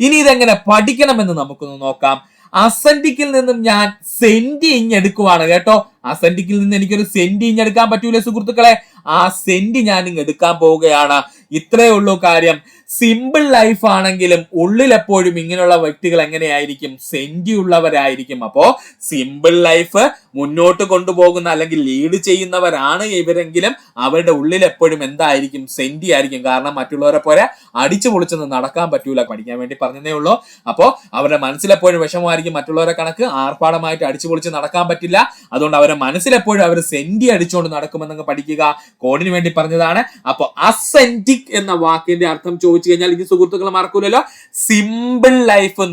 ഇനി ഇതെങ്ങനെ പഠിക്കണമെന്ന് നമുക്കൊന്ന് നോക്കാം. അസെന്റിക്കിൽ നിന്നും ഞാൻ സെന്റ് ഇഞ്ഞെടുക്കുവാണ് കേട്ടോ. അസെന്റിക്കിൽ നിന്ന് എനിക്കൊരു സെന്റ് ഇഞ്ഞെടുക്കാൻ പറ്റൂലേ സുഹൃത്തുക്കളെ? ആ സെന്റ് ഞാൻ ഇങ്ങ് എടുക്കാൻ പോവുകയാണ്. ഇത്രയേ ഉള്ളൂ കാര്യം. സിമ്പിൾ ലൈഫ് ആണെങ്കിലും ഉള്ളിൽ എപ്പോഴും ഇങ്ങനെയുള്ള വ്യക്തികൾ എങ്ങനെയായിരിക്കും? സെന്റി ഉള്ളവരായിരിക്കും. അപ്പോ സിമ്പിൾ ലൈഫ് മുന്നോട്ട് കൊണ്ടുപോകുന്ന അല്ലെങ്കിൽ ലീഡ് ചെയ്യുന്നവരാണ് ഇവരെങ്കിലും അവരുടെ ഉള്ളിൽ എപ്പോഴും എന്തായിരിക്കും? സെന്റി ആയിരിക്കും. കാരണം മറ്റുള്ളവരെ പോലെ അടിച്ചു പൊളിച്ചൊന്നും നടക്കാൻ പറ്റൂല. പഠിക്കാൻ വേണ്ടി പറഞ്ഞതേ ഉള്ളൂ. അപ്പോ അവരുടെ മനസ്സിലെപ്പോഴും വിഷമമായിരിക്കും. മറ്റുള്ളവരെ കണക്ക് ആർഭാടമായിട്ട് അടിച്ചു പൊളിച്ച് നടക്കാൻ പറ്റില്ല. അതുകൊണ്ട് അവരുടെ മനസ്സിലെപ്പോഴും അവർ സെന്റി അടിച്ചുകൊണ്ട് നടക്കുമെന്നങ്ങ് പഠിക്കുക. കോഡിന് വേണ്ടി പറഞ്ഞതാണ്. അപ്പൊ അസെന്റിക് എന്ന വാക്കിന്റെ അർത്ഥം ചോദിച്ചു കഴിഞ്ഞാൽ ഇത് സുഹൃത്തുക്കൾ മറക്കൂലല്ലോ, സിമ്പിൾ ലൈഫ്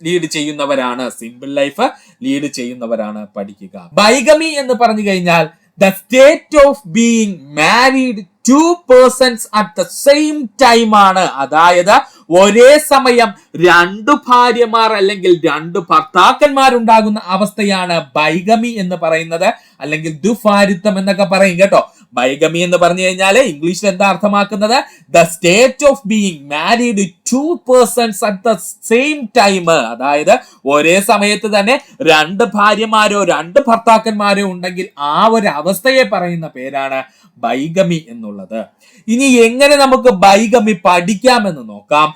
ലീഡ് ചെയ്യുന്നവരാണ്. സിമ്പിൾ ലൈഫ് ലീഡ് ചെയ്യുന്നവരാണ് പഠിക്കുക. ബൈഗമി എന്ന് പറഞ്ഞു കഴിഞ്ഞാൽ the state of being married two persons at the same time ആണ്. അതായത് ഒരേ സമയം രണ്ടു ഭാര്യമാർ അല്ലെങ്കിൽ രണ്ടു ഭർത്താക്കന്മാരുണ്ടാകുന്ന അവസ്ഥയാണ് ബൈഗമി എന്ന് പറയുന്നത്, അല്ലെങ്കിൽ ദുഫാരിത്വം എന്നൊക്കെ പറയും കേട്ടോ. ബൈഗമി എന്ന് പറഞ്ഞു കഴിഞ്ഞാൽ ഇംഗ്ലീഷിൽ എന്താ അർത്ഥമാക്കുന്നത്? The state of being married two persons at the same time. അതായത് ഒരേ സമയത്ത് തന്നെ രണ്ട് ഭാര്യമാരോ രണ്ട് ഭർത്താക്കന്മാരോ ഉണ്ടെങ്കിൽ ആ ഒരു അവസ്ഥയെ പറയുന്ന പേരാണ് ബൈഗമി എന്നുള്ളത്. ഇനി എങ്ങനെ നമുക്ക് ബൈഗമി പഠിക്കാമെന്ന് നോക്കാം.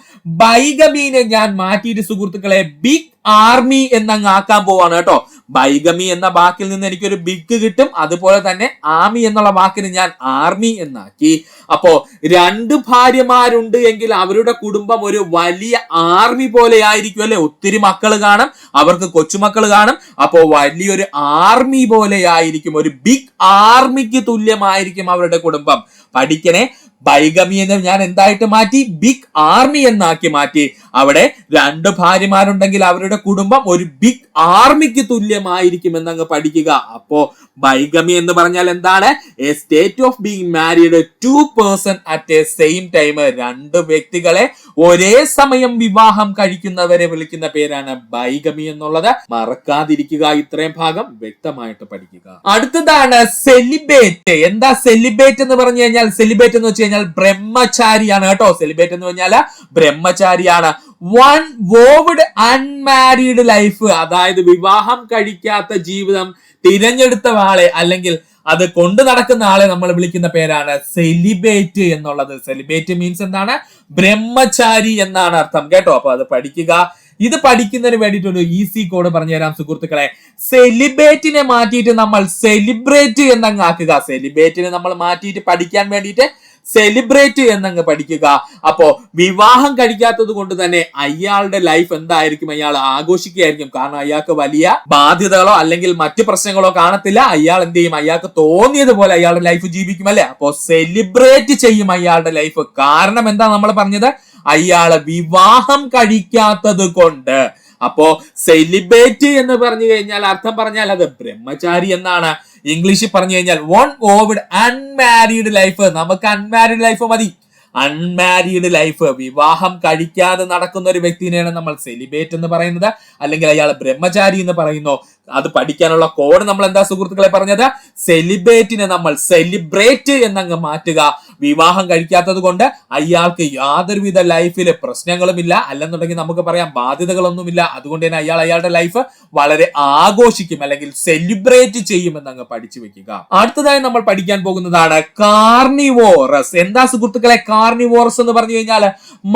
ബൈഗമീനെ ഞാൻ മാറ്റിയിട്ട് സുഹൃത്തുക്കളെ ബിഗ് ആർമി എന്നങ്ങ് ആക്കാൻ പോവാണ് കേട്ടോ. ബൈഗമി എന്ന വാക്കിൽ നിന്ന് എനിക്കൊരു ബിഗ് കിട്ടും, അതുപോലെ തന്നെ ആമി എന്നുള്ള വാക്കിന് ഞാൻ ആർമി എന്നാക്കി. അപ്പോ 2 ഭാര്യമാരുണ്ട് എങ്കിൽ അവരുടെ കുടുംബം ഒരു വലിയ ആർമി പോലെ ആയിരിക്കും അല്ലെ. ഒത്തിരി മക്കൾ കാണും, അവർക്ക് കൊച്ചുമക്കൾ കാണും. അപ്പോ വലിയൊരു ആർമി പോലെ ആയിരിക്കും, ഒരു ബിഗ് ആർമിക്ക് തുല്യമായിരിക്കും അവരുടെ കുടുംബം. പഠിക്കണേ, ബൈഗമി എന്ന് ഞാൻ എന്തായിട്ട് മാറ്റി? ബിഗ് ആർമി എന്നാക്കി മാറ്റി. അവിടെ 2 ഭാര്യമാരുണ്ടെങ്കിൽ അവരുടെ കുടുംബം ഒരു ബിഗ് ആർമിക്ക് തുല്യമായിരിക്കും എന്നങ്ങ് പഠിക്കുക. അപ്പോ ബൈഗമി എന്ന് പറഞ്ഞാൽ എന്താണ്? A state of being married 2 person at A same time. 2 വ്യക്തികളെ ഒരേ സമയം വിവാഹം കഴിക്കുന്നവരെ വിളിക്കുന്ന പേരാണ് ബൈഗമി എന്നുള്ളത്. മറക്കാതിരിക്കുക, ഇത്രയും ഭാഗം വ്യക്തമായിട്ട് പഠിക്കുക. അടുത്തതാണ് സെലിബേറ്റ്. എന്താ സെലിബേറ്റ് എന്ന് പറഞ്ഞു കഴിഞ്ഞാൽ? സെലിബേറ്റ് എന്ന് വെച്ച് കഴിഞ്ഞാൽ ബ്രഹ്മചാരിയാണ് കേട്ടോ. സെലിബേറ്റ് എന്ന് പറഞ്ഞാൽ ബ്രഹ്മചാരിയാണ്. വൺ വോവ്ഡ് അൺമാരീഡ് ലൈഫ്, അതായത് വിവാഹം കഴിക്കാത്ത ജീവിതം തിരഞ്ഞെടുത്ത ആളെ അല്ലെങ്കിൽ അത് കൊണ്ടു നടക്കുന്ന ആളെ നമ്മൾ വിളിക്കുന്ന പേരാണ് സെലിബേറ്റ് എന്നുള്ളത്. സെലിബേറ്റ് മീൻസ് എന്താണ്? ബ്രഹ്മചാരി എന്നാണ് അർത്ഥം കേട്ടോ. അപ്പൊ അത് പഠിക്കുക. ഇത് പഠിക്കുന്നതിന് വേണ്ടിയിട്ട് ഒരു ഈസി കോഡ് പറഞ്ഞുതരാം സുഹൃത്തുക്കളെ. സെലിബേറ്റിനെ മാറ്റിയിട്ട് നമ്മൾ സെലിബ്രേറ്റ് എന്നങ്ങ് ആക്കുക. സെലിബേറ്റിനെ നമ്മൾ മാറ്റിയിട്ട് പഠിക്കാൻ വേണ്ടിയിട്ട് സെലിബ്രേറ്റ് എന്നങ്ങ് പഠിക്കുക. അപ്പോ വിവാഹം കഴിക്കാത്തത് കൊണ്ട് തന്നെ അയാളുടെ ലൈഫ് എന്തായിരിക്കും? അയാൾ ആഘോഷിക്കുകയായിരിക്കും. കാരണം അയാൾക്ക് വലിയ ബാധ്യതകളോ അല്ലെങ്കിൽ മറ്റു പ്രശ്നങ്ങളോ കാണത്തില്ല. അയാൾ എന്ത് ചെയ്യും? അയാൾക്ക് തോന്നിയതുപോലെ അയാളുടെ ലൈഫ് ജീവിക്കും അല്ലെ. അപ്പോ സെലിബ്രേറ്റ് ചെയ്യും അയാളുടെ ലൈഫ്. കാരണം എന്താ നമ്മൾ പറഞ്ഞത്? അയാള് വിവാഹം കഴിക്കാത്തത് കൊണ്ട്. അപ്പോ സെലിബ്രേറ്റ് എന്ന് പറഞ്ഞു കഴിഞ്ഞാൽ അർത്ഥം പറഞ്ഞാൽ അത് ബ്രഹ്മചാരി എന്നാണ്. ഇംഗ്ലീഷിൽ പറഞ്ഞു കഴിഞ്ഞാൽ വൺ വോവ്ഡ് അൺമാരീഡ് ലൈഫ്. നമുക്ക് അൺമാരീഡ് ലൈഫ് മതി. അൺമാരീഡ് ലൈഫ്, വിവാഹം കഴിക്കാതെ നടക്കുന്ന ഒരു വ്യക്തിനെയാണ് നമ്മൾ സെലിബേറ്റ് എന്ന് പറയുന്നത്, അല്ലെങ്കിൽ അയാൾ ബ്രഹ്മചാരി എന്ന് പറയുന്നു. അത് പഠിക്കാനുള്ള കോഡ് നമ്മൾ എന്താ സുഹൃത്തുക്കളെ പറഞ്ഞത്? സെലിബേറ്റിനെ നമ്മൾ സെലിബ്രേറ്റ് എന്നങ്ങ് മാറ്റുക. വിവാഹം കഴിക്കാത്തത് കൊണ്ട് അയാൾക്ക് യാതൊരുവിധ ലൈഫില് പ്രശ്നങ്ങളുമില്ല, അല്ലെന്നുണ്ടെങ്കിൽ നമുക്ക് പറയാം ബാധ്യതകളൊന്നുമില്ല. അതുകൊണ്ട് തന്നെ അയാളുടെ ലൈഫ് വളരെ ആഘോഷിക്കും അല്ലെങ്കിൽ സെലിബ്രേറ്റ് ചെയ്യും എന്നങ്ങ് പഠിച്ചു വെക്കുക. അടുത്തതായി നമ്മൾ പഠിക്കാൻ പോകുന്നതാണ് കാർണിവോറസ്. എന്താ സുഹൃത്തുക്കളെ കാർണിവോറസ് എന്ന് പറഞ്ഞു കഴിഞ്ഞാൽ?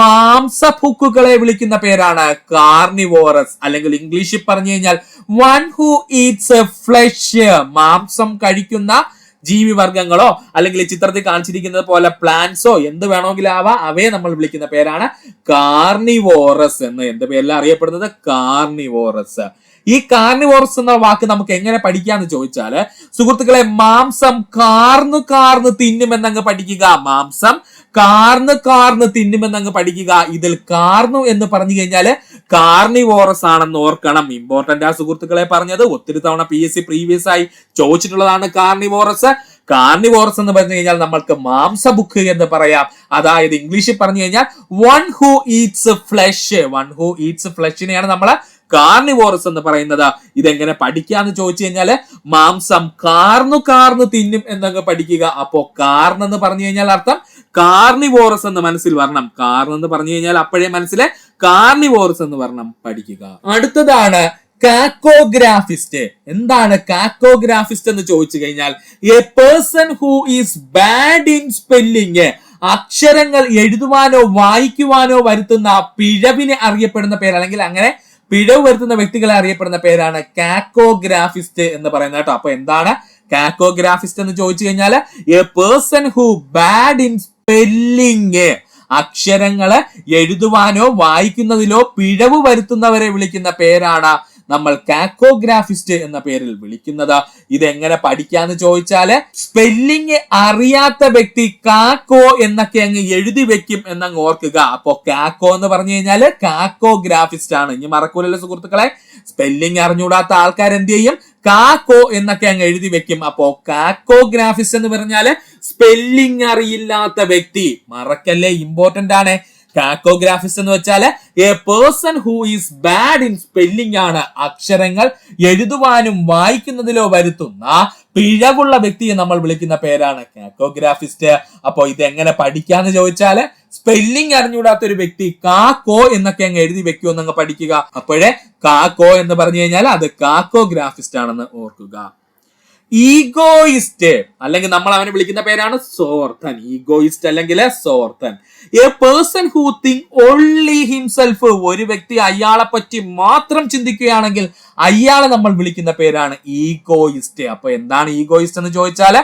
മാംസഭുക്കുകളെ വിളിക്കുന്ന പേരാണ് കാർണിവോറസ്. അല്ലെങ്കിൽ ഇംഗ്ലീഷിൽ പറഞ്ഞു കഴിഞ്ഞാൽ വൺ ഹു ഈറ്റ്സ് ഫ്ലഷ്. മാംസം കഴിക്കുന്ന ജീവിവർഗങ്ങളോ അല്ലെങ്കിൽ ചിത്രത്തിൽ കാണിച്ചിരിക്കുന്നത് പോലെ പ്ലാന്റ്സോ എന്ത് വേണമെങ്കിലും ആവാം, അവയെ നമ്മൾ വിളിക്കുന്ന പേരാണ് കാർണിവോറസ് എന്ന്. എന്ത് പേരിലാണ് അറിയപ്പെടുന്നത്? കാർണിവോറസ്. ഈ കാർണിവോറസ് എന്ന വാക്ക് നമുക്ക് എങ്ങനെ പഠിക്കാന്ന് ചോദിച്ചാല് സുഹൃത്തുക്കളെ, മാംസം കാർന്നു തിന്നുമെന്നങ്ങ് പഠിക്കുക. മാംസം കാർന്നു തിന്നുമെന്നങ്ങ് പഠിക്കുക. ഇതിൽ കാർന്നു എന്ന് പറഞ്ഞു കഴിഞ്ഞാല് കാർണിവോറസ് ആണെന്ന് ഓർക്കണം. ഇമ്പോർട്ടന്റ് ആ സുഹൃത്തുക്കളെ പറഞ്ഞത്. ഒത്തിരി തവണ PSC പ്രീവിയസ് ആയി ചോദിച്ചിട്ടുള്ളതാണ് കാർണിവോറസ്. കാർണിവോറസ് എന്ന് പറഞ്ഞു കഴിഞ്ഞാൽ നമ്മൾക്ക് മാംസഭുക്ക് എന്ന് പറയാം. അതായത് ഇംഗ്ലീഷിൽ പറഞ്ഞു കഴിഞ്ഞാൽ one who eats flesh. One who eats ഫ്ലഷിനെയാണ് നമ്മള് കാർണിവോറസ് എന്ന് പറയുന്നത്. ഇതെങ്ങനെ പഠിക്കാന്ന് ചോദിച്ചു കഴിഞ്ഞാല് മാംസം കാർന്നു തിന്നും എന്നൊക്കെ പഠിക്കുക. അപ്പോ കാർന്നെന്ന് പറഞ്ഞു കഴിഞ്ഞാൽ അർത്ഥം കാർണിവോറസ് എന്ന് മനസ്സിൽ വരണം. കാർന്നെന്ന് പറഞ്ഞു കഴിഞ്ഞാൽ അപ്പോഴേ മനസ്സിലെ കാർണിവോറസ് എന്ന് വരണം പഠിക്കുക. അടുത്തതാണ് കാക്കോഗ്രാഫിസ്റ്റ്. എന്താണ് കാക്കോഗ്രാഫിസ്റ്റ് എന്ന് ചോദിച്ചു കഴിഞ്ഞാൽ A person who is bad in spelling. അക്ഷരങ്ങൾ എഴുതുവാനോ വായിക്കുവാനോ വരുത്തുന്ന പിഴവിനെ അറിയപ്പെടുന്ന പേര്, അല്ലെങ്കിൽ അങ്ങനെ പിഴവ് വരുത്തുന്ന വ്യക്തികളെ അറിയപ്പെടുന്ന പേരാണ് കാക്കോഗ്രാഫിസ്റ്റ് എന്ന് പറയുന്നത് കേട്ടോ. അപ്പൊ എന്താണ് കാക്കോഗ്രാഫിസ്റ്റ് എന്ന് ചോദിച്ചു കഴിഞ്ഞാൽ A person who bad in spelling. അക്ഷരങ്ങള് എഴുതുവാനോ വായിക്കുന്നതിലോ പിഴവ് വരുത്തുന്നവരെ വിളിക്കുന്ന പേരാണ് നമ്മൾ കാക്കോഗ്രാഫിസ്റ്റ് എന്ന പേരിൽ വിളിക്കുന്നത്. ഇതെങ്ങനെ പഠിക്കാന്ന് ചോദിച്ചാല് സ്പെല്ലിംഗ് അറിയാത്ത വ്യക്തി കാക്കോ എന്നൊക്കെ അങ്ങ് എഴുതി വെക്കും എന്നങ്ങ് ഓർക്കുക. അപ്പോ കാക്കോ എന്ന് പറഞ്ഞു കഴിഞ്ഞാല് കാക്കോഗ്രാഫിസ്റ്റ് ആണ്. ഇനി മറക്കൂലല്ലോ സുഹൃത്തുക്കളെ. സ്പെല്ലിംഗ് അറിഞ്ഞുകൂടാത്ത ആൾക്കാർ എന്ത് ചെയ്യും? കാക്കോ എന്നൊക്കെ അങ്ങ് എഴുതി വെക്കും. അപ്പോ കാക്കോഗ്രാഫിസ്റ്റ് എന്ന് പറഞ്ഞാല് സ്പെല്ലിംഗ് അറിയില്ലാത്ത വ്യക്തി. മറക്കല്ലേ, ഇമ്പോർട്ടന്റ് ആണ്. കാക്കോഗ്രാഫിസ്റ്റ് എന്ന് വെച്ചാല് A person who is bad in spelling ആണ്. അക്ഷരങ്ങൾ എഴുതുവാനും വായിക്കുന്നതിലോ വരുത്തുന്ന പിഴവുള്ള വ്യക്തിയെ നമ്മൾ വിളിക്കുന്ന പേരാണ് കാക്കോഗ്രാഫിസ്റ്റ്. അപ്പോ ഇതെങ്ങനെ പഠിക്കാന്ന് ചോദിച്ചാല് സ്പെല്ലിംഗ് അറിഞ്ഞുകൂടാത്ത ഒരു വ്യക്തി കാക്കോ എന്നൊക്കെ അങ്ങ് എഴുതി വെക്കുമെന്നങ്ങ് പഠിക്കുക. അപ്പോഴേ കാക്കോ എന്ന് പറഞ്ഞു കഴിഞ്ഞാൽ അത് കാക്കോഗ്രാഫിസ്റ്റ് ആണെന്ന് ഓർക്കുക. ഈഗോയിസ്റ്റ് അല്ലെങ്കിൽ നമ്മൾ അവനെ വിളിക്കുന്ന പേരാണ് സോർത്തൻ. ഈഗോയിസ്റ്റ് അല്ലെങ്കിൽ സോർത്തൻ. A person who think only himself, ഒരു വ്യക്തി അയാളെ പറ്റി മാത്രം ചിന്തിക്കുകയാണെങ്കിൽ അയാളെ നമ്മൾ വിളിക്കുന്ന പേരാണ് ഈഗോയിസ്റ്റ്. അപ്പൊ എന്താണ് ഈഗോയിസ്റ്റ് എന്ന് ചോദിച്ചാൽ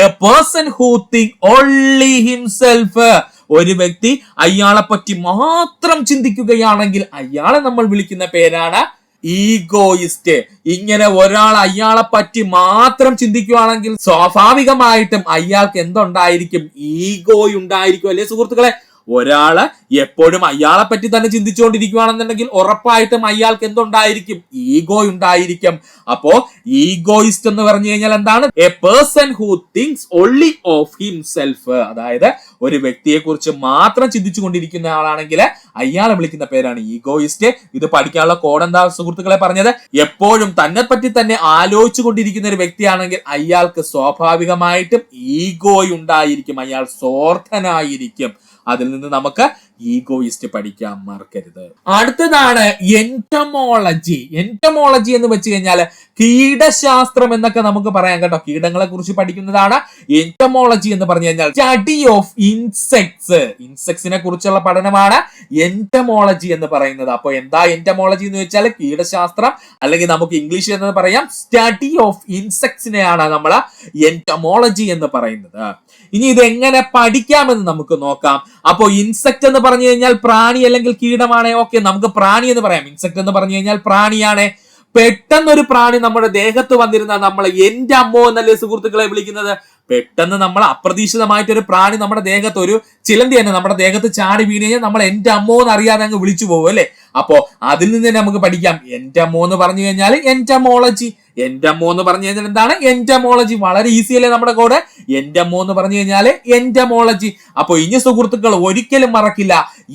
A person who think only himself, ഒരു വ്യക്തി അയാളെ പറ്റി മാത്രം ചിന്തിക്കുകയാണെങ്കിൽ അയാളെ നമ്മൾ വിളിക്കുന്ന പേരാണ് ഈഗോയിസ്റ്റ്. ഇങ്ങനെ ഒരാൾ അയാളെ പറ്റി മാത്രം ചിന്തിക്കുകയാണെങ്കിൽ സ്വാഭാവികമായിട്ടും അയാൾക്ക് എന്തുണ്ടായിരിക്കും? ഈഗോ ഉണ്ടായിരിക്കും അല്ലേ സുഹൃത്തുക്കളെ? ഒരാള് എപ്പോഴും അയാളെ പറ്റി തന്നെ ചിന്തിച്ചുകൊണ്ടിരിക്കുകയാണെന്നുണ്ടെങ്കിൽ ഉറപ്പായിട്ടും അയാൾക്ക് എന്തുണ്ടായിരിക്കും? ഈഗോ ഉണ്ടായിരിക്കും. അപ്പോ ഈഗോയിസ്റ്റ് എന്ന് പറഞ്ഞു കഴിഞ്ഞാൽ എന്താണ്? A person who things only of himself, അതായത് ഒരു വ്യക്തിയെ കുറിച്ച് മാത്രം ചിന്തിച്ചു കൊണ്ടിരിക്കുന്ന ആളാണെങ്കിൽ അയാളെ വിളിക്കുന്ന പേരാണ് ഈഗോയിസ്റ്റ്. ഇത് പഠിക്കാനുള്ള കോഡ് എന്താ സുഹൃത്തുക്കളെ പറഞ്ഞത്? എപ്പോഴും തന്നെ പറ്റി തന്നെ ആലോചിച്ചു കൊണ്ടിരിക്കുന്ന ഒരു വ്യക്തിയാണെങ്കിൽ അയാൾക്ക് സ്വാഭാവികമായിട്ടും ഈഗോ ഉണ്ടായിരിക്കും, അയാൾ സ്വാർത്ഥനായിരിക്കും. അതിൽ നിന്ന് നമുക്ക് ഈഗോയിസ്റ്റ് പഠിക്കാൻ മറക്കരുത്. അടുത്തതാണ് എന്റമോളജി. എന്റമോളജി എന്ന് വെച്ച് കഴിഞ്ഞാൽ കീടശാസ്ത്രം എന്നൊക്കെ നമുക്ക് പറയാം കേട്ടോ. കീടങ്ങളെ കുറിച്ച് പഠിക്കുന്നതാണ് എന്റമോളജി എന്ന് പറഞ്ഞു കഴിഞ്ഞാൽ സ്റ്റഡി ഓഫ് ഇൻസെക്ട്സ്. ഇൻസെക്ട്സിനെ കുറിച്ചുള്ള പഠനമാണ് എന്റമോളജി എന്ന് പറയുന്നത്. അപ്പൊ എന്താ എന്റമോളജി എന്ന് വെച്ചാൽ കീടശാസ്ത്രം, അല്ലെങ്കിൽ നമുക്ക് ഇംഗ്ലീഷിൽ എന്ന് പറയാം സ്റ്റഡി ഓഫ് ഇൻസെക്ട്സിനെയാണ് നമ്മൾ എന്റമോളജി എന്ന് പറയുന്നത്. ഇനി ഇത് എങ്ങനെ പഠിക്കാമെന്ന് നമുക്ക് നോക്കാം. അപ്പോ ഇൻസെക്ട് എന്ന് പറഞ്ഞു കഴിഞ്ഞാൽ പ്രാണി അല്ലെങ്കിൽ കീടമാണ്. ഓക്കെ, നമുക്ക് പ്രാണി എന്ന് പറയാം. ഇൻസെക്ട് എന്ന് പറഞ്ഞു കഴിഞ്ഞാൽ പ്രാണിയാണ്. പെട്ടെന്നൊരു പ്രാണി നമ്മുടെ ദേഹത്ത് വന്നിരുന്ന നമ്മൾ എന്റെ അമ്മോ എന്നല്ലേ സുഹൃത്തുക്കളെ വിളിക്കുന്നത്? പെട്ടെന്ന് നമ്മൾ അപ്രതീക്ഷിതമായിട്ട് ഒരു പ്രാണി നമ്മുടെ ദേഹത്ത്, ഒരു ചിലന്തി തന്നെ നമ്മുടെ ദേഹത്ത് ചാടി വീണ് കഴിഞ്ഞാൽ നമ്മൾ എന്റെ അമ്മോ എന്ന് അറിയാതെ അങ്ങ് വിളിച്ചു പോകും അല്ലെ? അപ്പോ അതിൽ നിന്ന് തന്നെ നമുക്ക് പഠിക്കാം എന്റെ അമ്മോ എന്ന് പറഞ്ഞു കഴിഞ്ഞാൽ എന്റമോളജി. എന്റമ്മോ എന്ന് പറഞ്ഞു കഴിഞ്ഞാൽ എന്താണ്? എന്റമോളജി. വളരെ ഈസി അല്ലേ നമ്മുടെ കോഡ്? എന്റമ്മോ എന്ന് പറഞ്ഞു കഴിഞ്ഞാൽ എന്റമോളജി. അപ്പൊ ഇനി സുഹൃത്തുക്കൾ ഒരിക്കലും മറക്കില്ല,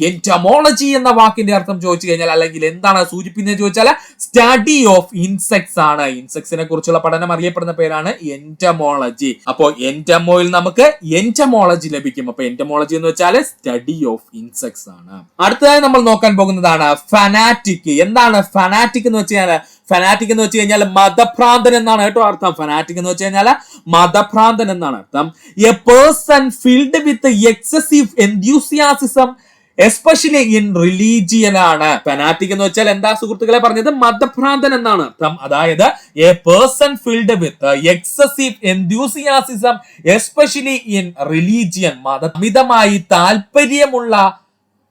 എന്റമോളജി എന്ന വാക്കിന്റെ അർത്ഥം ചോദിച്ചു കഴിഞ്ഞാൽ, അല്ലെങ്കിൽ എന്താണ് സൂചിപ്പിക്കുന്നത് ചോദിച്ചാൽ സ്റ്റഡി ഓഫ് ഇൻസെക്ട്സ് ആണ്. ഇൻസെക്ട്സിനെ കുറിച്ചുള്ള പഠനം അറിയപ്പെടുന്ന പേരാണ് എന്റമോളജി. അപ്പോ എന്റമോയിൽ നമുക്ക് എന്റമോളജി ലഭിക്കും. അപ്പൊ എന്റമോളജി എന്ന് വെച്ചാൽ സ്റ്റഡി ഓഫ് ഇൻസെക്ട്സ് ആണ്. അടുത്തതായി നമ്മൾ നോക്കാൻ പോകുന്നതാണ് ഫനാറ്റിക്. എന്താണ് ഫനാറ്റിക് എന്ന് വെച്ചാൽ? ഫനാറ്റിക് എന്ന് വെച്ച് കഴിഞ്ഞാൽ മതഭ്രാന്തൻ എന്നാണ് കേട്ടോ അർത്ഥം. ഫനാറ്റിക് എന്ന് വെച്ച് കഴിഞ്ഞാൽ മതഭ്രാന്തൻ എന്നാണ് അർത്ഥം. A person filled with excessive enthusiasm especially in religion ആണ്. ഫനാറ്റിക് എന്ന് വെച്ചാൽ എന്താ സുഹൃത്തുക്കളെ പറഞ്ഞത്? മതഭ്രാന്തൻ എന്നാണ് അർത്ഥം. അതായത് a person filled with excessive enthusiasm especially in religion, മതമിതമായി താല്പര്യമുള്ള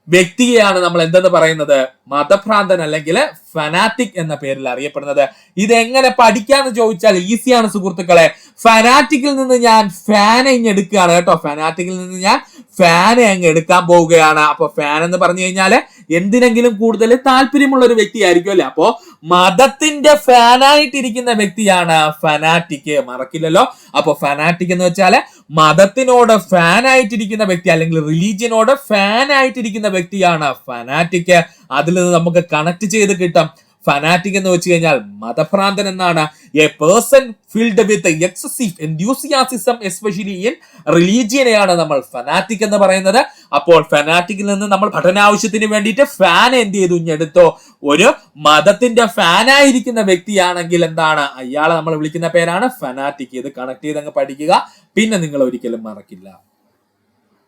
വ്യക്തിയെയാണ് നമ്മൾ എന്തെന്ന് പറയുന്നത്? മതഭ്രാന്തൻ അല്ലെങ്കിൽ ഫനാറ്റിക് എന്ന പേരിൽ അറിയപ്പെടുന്നത്. ഇത് എങ്ങനെ പഠിക്കാന്ന് ചോദിച്ചാൽ ഈസിയാണ് സുഹൃത്തുക്കളെ. ഫനാറ്റിക്കിൽ നിന്ന് ഞാൻ ഫാനെ ഇങ്ങ് എടുക്കുകയാണ് കേട്ടോ. ഫനാറ്റിക്കിൽ നിന്ന് ഞാൻ ഫാനെ അങ്ങ് എടുക്കാൻ പോവുകയാണ്. അപ്പൊ ഫാൻ എന്ന് പറഞ്ഞു കഴിഞ്ഞാല് എന്തിനെങ്കിലും കൂടുതൽ താല്പര്യമുള്ള ഒരു വ്യക്തി ആയിരിക്കും അല്ലെ? അപ്പോ മതത്തിന്റെ ഫാനായിട്ടിരിക്കുന്ന വ്യക്തിയാണ് ഫനാറ്റിക്, മറക്കില്ലല്ലോ. അപ്പൊ ഫനാറ്റിക് എന്ന് വെച്ചാല് മതത്തിനോട് ഫാനായിട്ടിരിക്കുന്ന വ്യക്തി, അല്ലെങ്കിൽ റിലീജിയനോട് ഫാനായിട്ടിരിക്കുന്ന വ്യക്തിയാണ് ഫനാറ്റിക്. അതിൽ നിന്ന് നമുക്ക് കണക്ട് ചെയ്ത് കിട്ടും. ഫനാറ്റിക് എന്ന് വെച്ച് കഴിഞ്ഞാൽ മതഭ്രാന്തൻ എന്നാണ്. A person filled with excessive enthusiasm especially in റിലീജിയനെയാണ് നമ്മൾ ഫനാറ്റിക് എന്ന് പറയുന്നത്. അപ്പോൾ ഫനാറ്റിക്കിൽ നിന്ന് നമ്മൾ പഠനാവശ്യത്തിന് വേണ്ടിയിട്ട് ഫാൻ എന്ത് ചെയ്തു? എടുത്തോ. ഒരു മതത്തിന്റെ ഫാനായിരിക്കുന്ന വ്യക്തിയാണെങ്കിൽ എന്താണ്? അയാളെ നമ്മൾ വിളിക്കുന്ന പേരാണ് ഫനാറ്റിക്. ഇത് കണക്ട് ചെയ്ത് അങ്ങ് പഠിക്കുക, പിന്നെ നിങ്ങൾ ഒരിക്കലും മറക്കില്ല.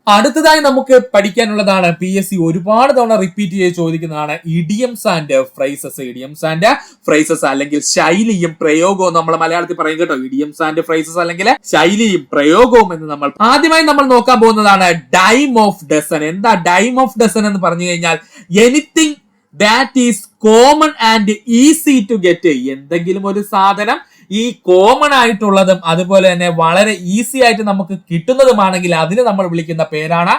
അടുത്തതായി നമുക്ക് പഠിക്കാനുള്ളതാണ് PSC ഒരുപാട് തവണ റിപ്പീറ്റ് ചെയ്ത് ചോദിക്കുന്നതാണ് idioms and phrases. Idioms and phrases അല്ലെങ്കിൽ ശൈലിയും പ്രയോഗവും നമ്മൾ മലയാളത്തിൽ പറയും കേട്ടോ. ഇഡിയംസ് ആൻഡ് ഫ്രേസസ് അല്ലെങ്കിൽ ശൈലിയും പ്രയോഗവും എന്ന് നമ്മൾ ആദ്യമായി നമ്മൾ നോക്കാൻ പോകുന്നതാണ് ഡൈം ഓഫ് ഡസൻ. എന്താ ഡൈം ഓഫ് ഡസൻ എന്ന് പറഞ്ഞു കഴിഞ്ഞാൽ anything that is common and easy to get. എന്തെങ്കിലും ഒരു സാധനം ഈ കോമൺ ആയിട്ടുള്ളതും അതുപോലെ തന്നെ വളരെ ഈസി ആയിട്ട് നമുക്ക് കിട്ടുന്നതുമാണെങ്കിൽ അതിന് നമ്മൾ വിളിക്കുന്ന പേരാണ്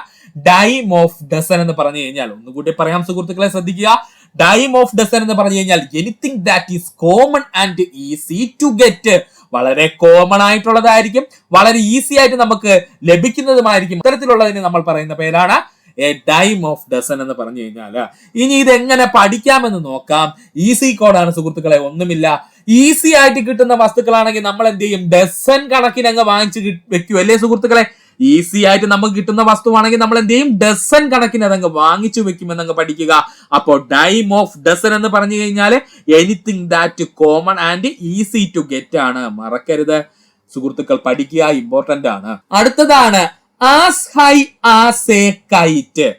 ഡൈം ഓഫ് ഡസൻ എന്ന് പറഞ്ഞു കഴിഞ്ഞാൽ. ഒന്നുകൂടി പറയാം സുഹൃത്തുക്കളെ, ശ്രദ്ധിക്കുക. ഡൈം ഓഫ് ഡസൻ എന്ന് പറഞ്ഞു കഴിഞ്ഞാൽ anything that is common and easy to get. വളരെ കോമൺ ആയിട്ടുള്ളതായിരിക്കും, വളരെ ഈസി ആയിട്ട് നമുക്ക് ലഭിക്കുന്നതുമായിരിക്കും. ഇത്തരത്തിലുള്ളതിന് നമ്മൾ പറയുന്ന പേരാണ് എ ഡൈം ഓഫ് ഡസൻ എന്ന് പറഞ്ഞു കഴിഞ്ഞാല്. ഇനി ഇത് എങ്ങനെ പഠിക്കാമെന്ന് നോക്കാം. ഈസി കോഡാണ് സുഹൃത്തുക്കളെ, ഒന്നുമില്ല. ഈസി ആയിട്ട് കിട്ടുന്ന വസ്തുക്കളാണെങ്കിൽ നമ്മൾ എന്ത് ചെയ്യും? ഡസൻ കണക്കിന് അങ്ങ് വാങ്ങിച്ച് വെക്കും അല്ലേ സുഹൃത്തുക്കളെ? ഈസി ആയിട്ട് നമുക്ക് കിട്ടുന്ന വസ്തുവാണെങ്കിൽ നമ്മൾ എന്ത് ചെയ്യും? ഡസൻ കണക്കിന് അതങ്ങ് വാങ്ങിച്ചു വെക്കും എന്നങ്ങ് പഠിക്കുക. അപ്പോൾ ഡൈം ഓഫ് ഡസൻ എന്ന് പറഞ്ഞു കഴിഞ്ഞാൽ anything that common and easy to get ആണ്, മറക്കരുത്. സുഹൃത്തുക്കൾ പഠിക്കുക, ഇമ്പോർട്ടന്റ് ആണ്. അടുത്തതാണ് as high as a kite.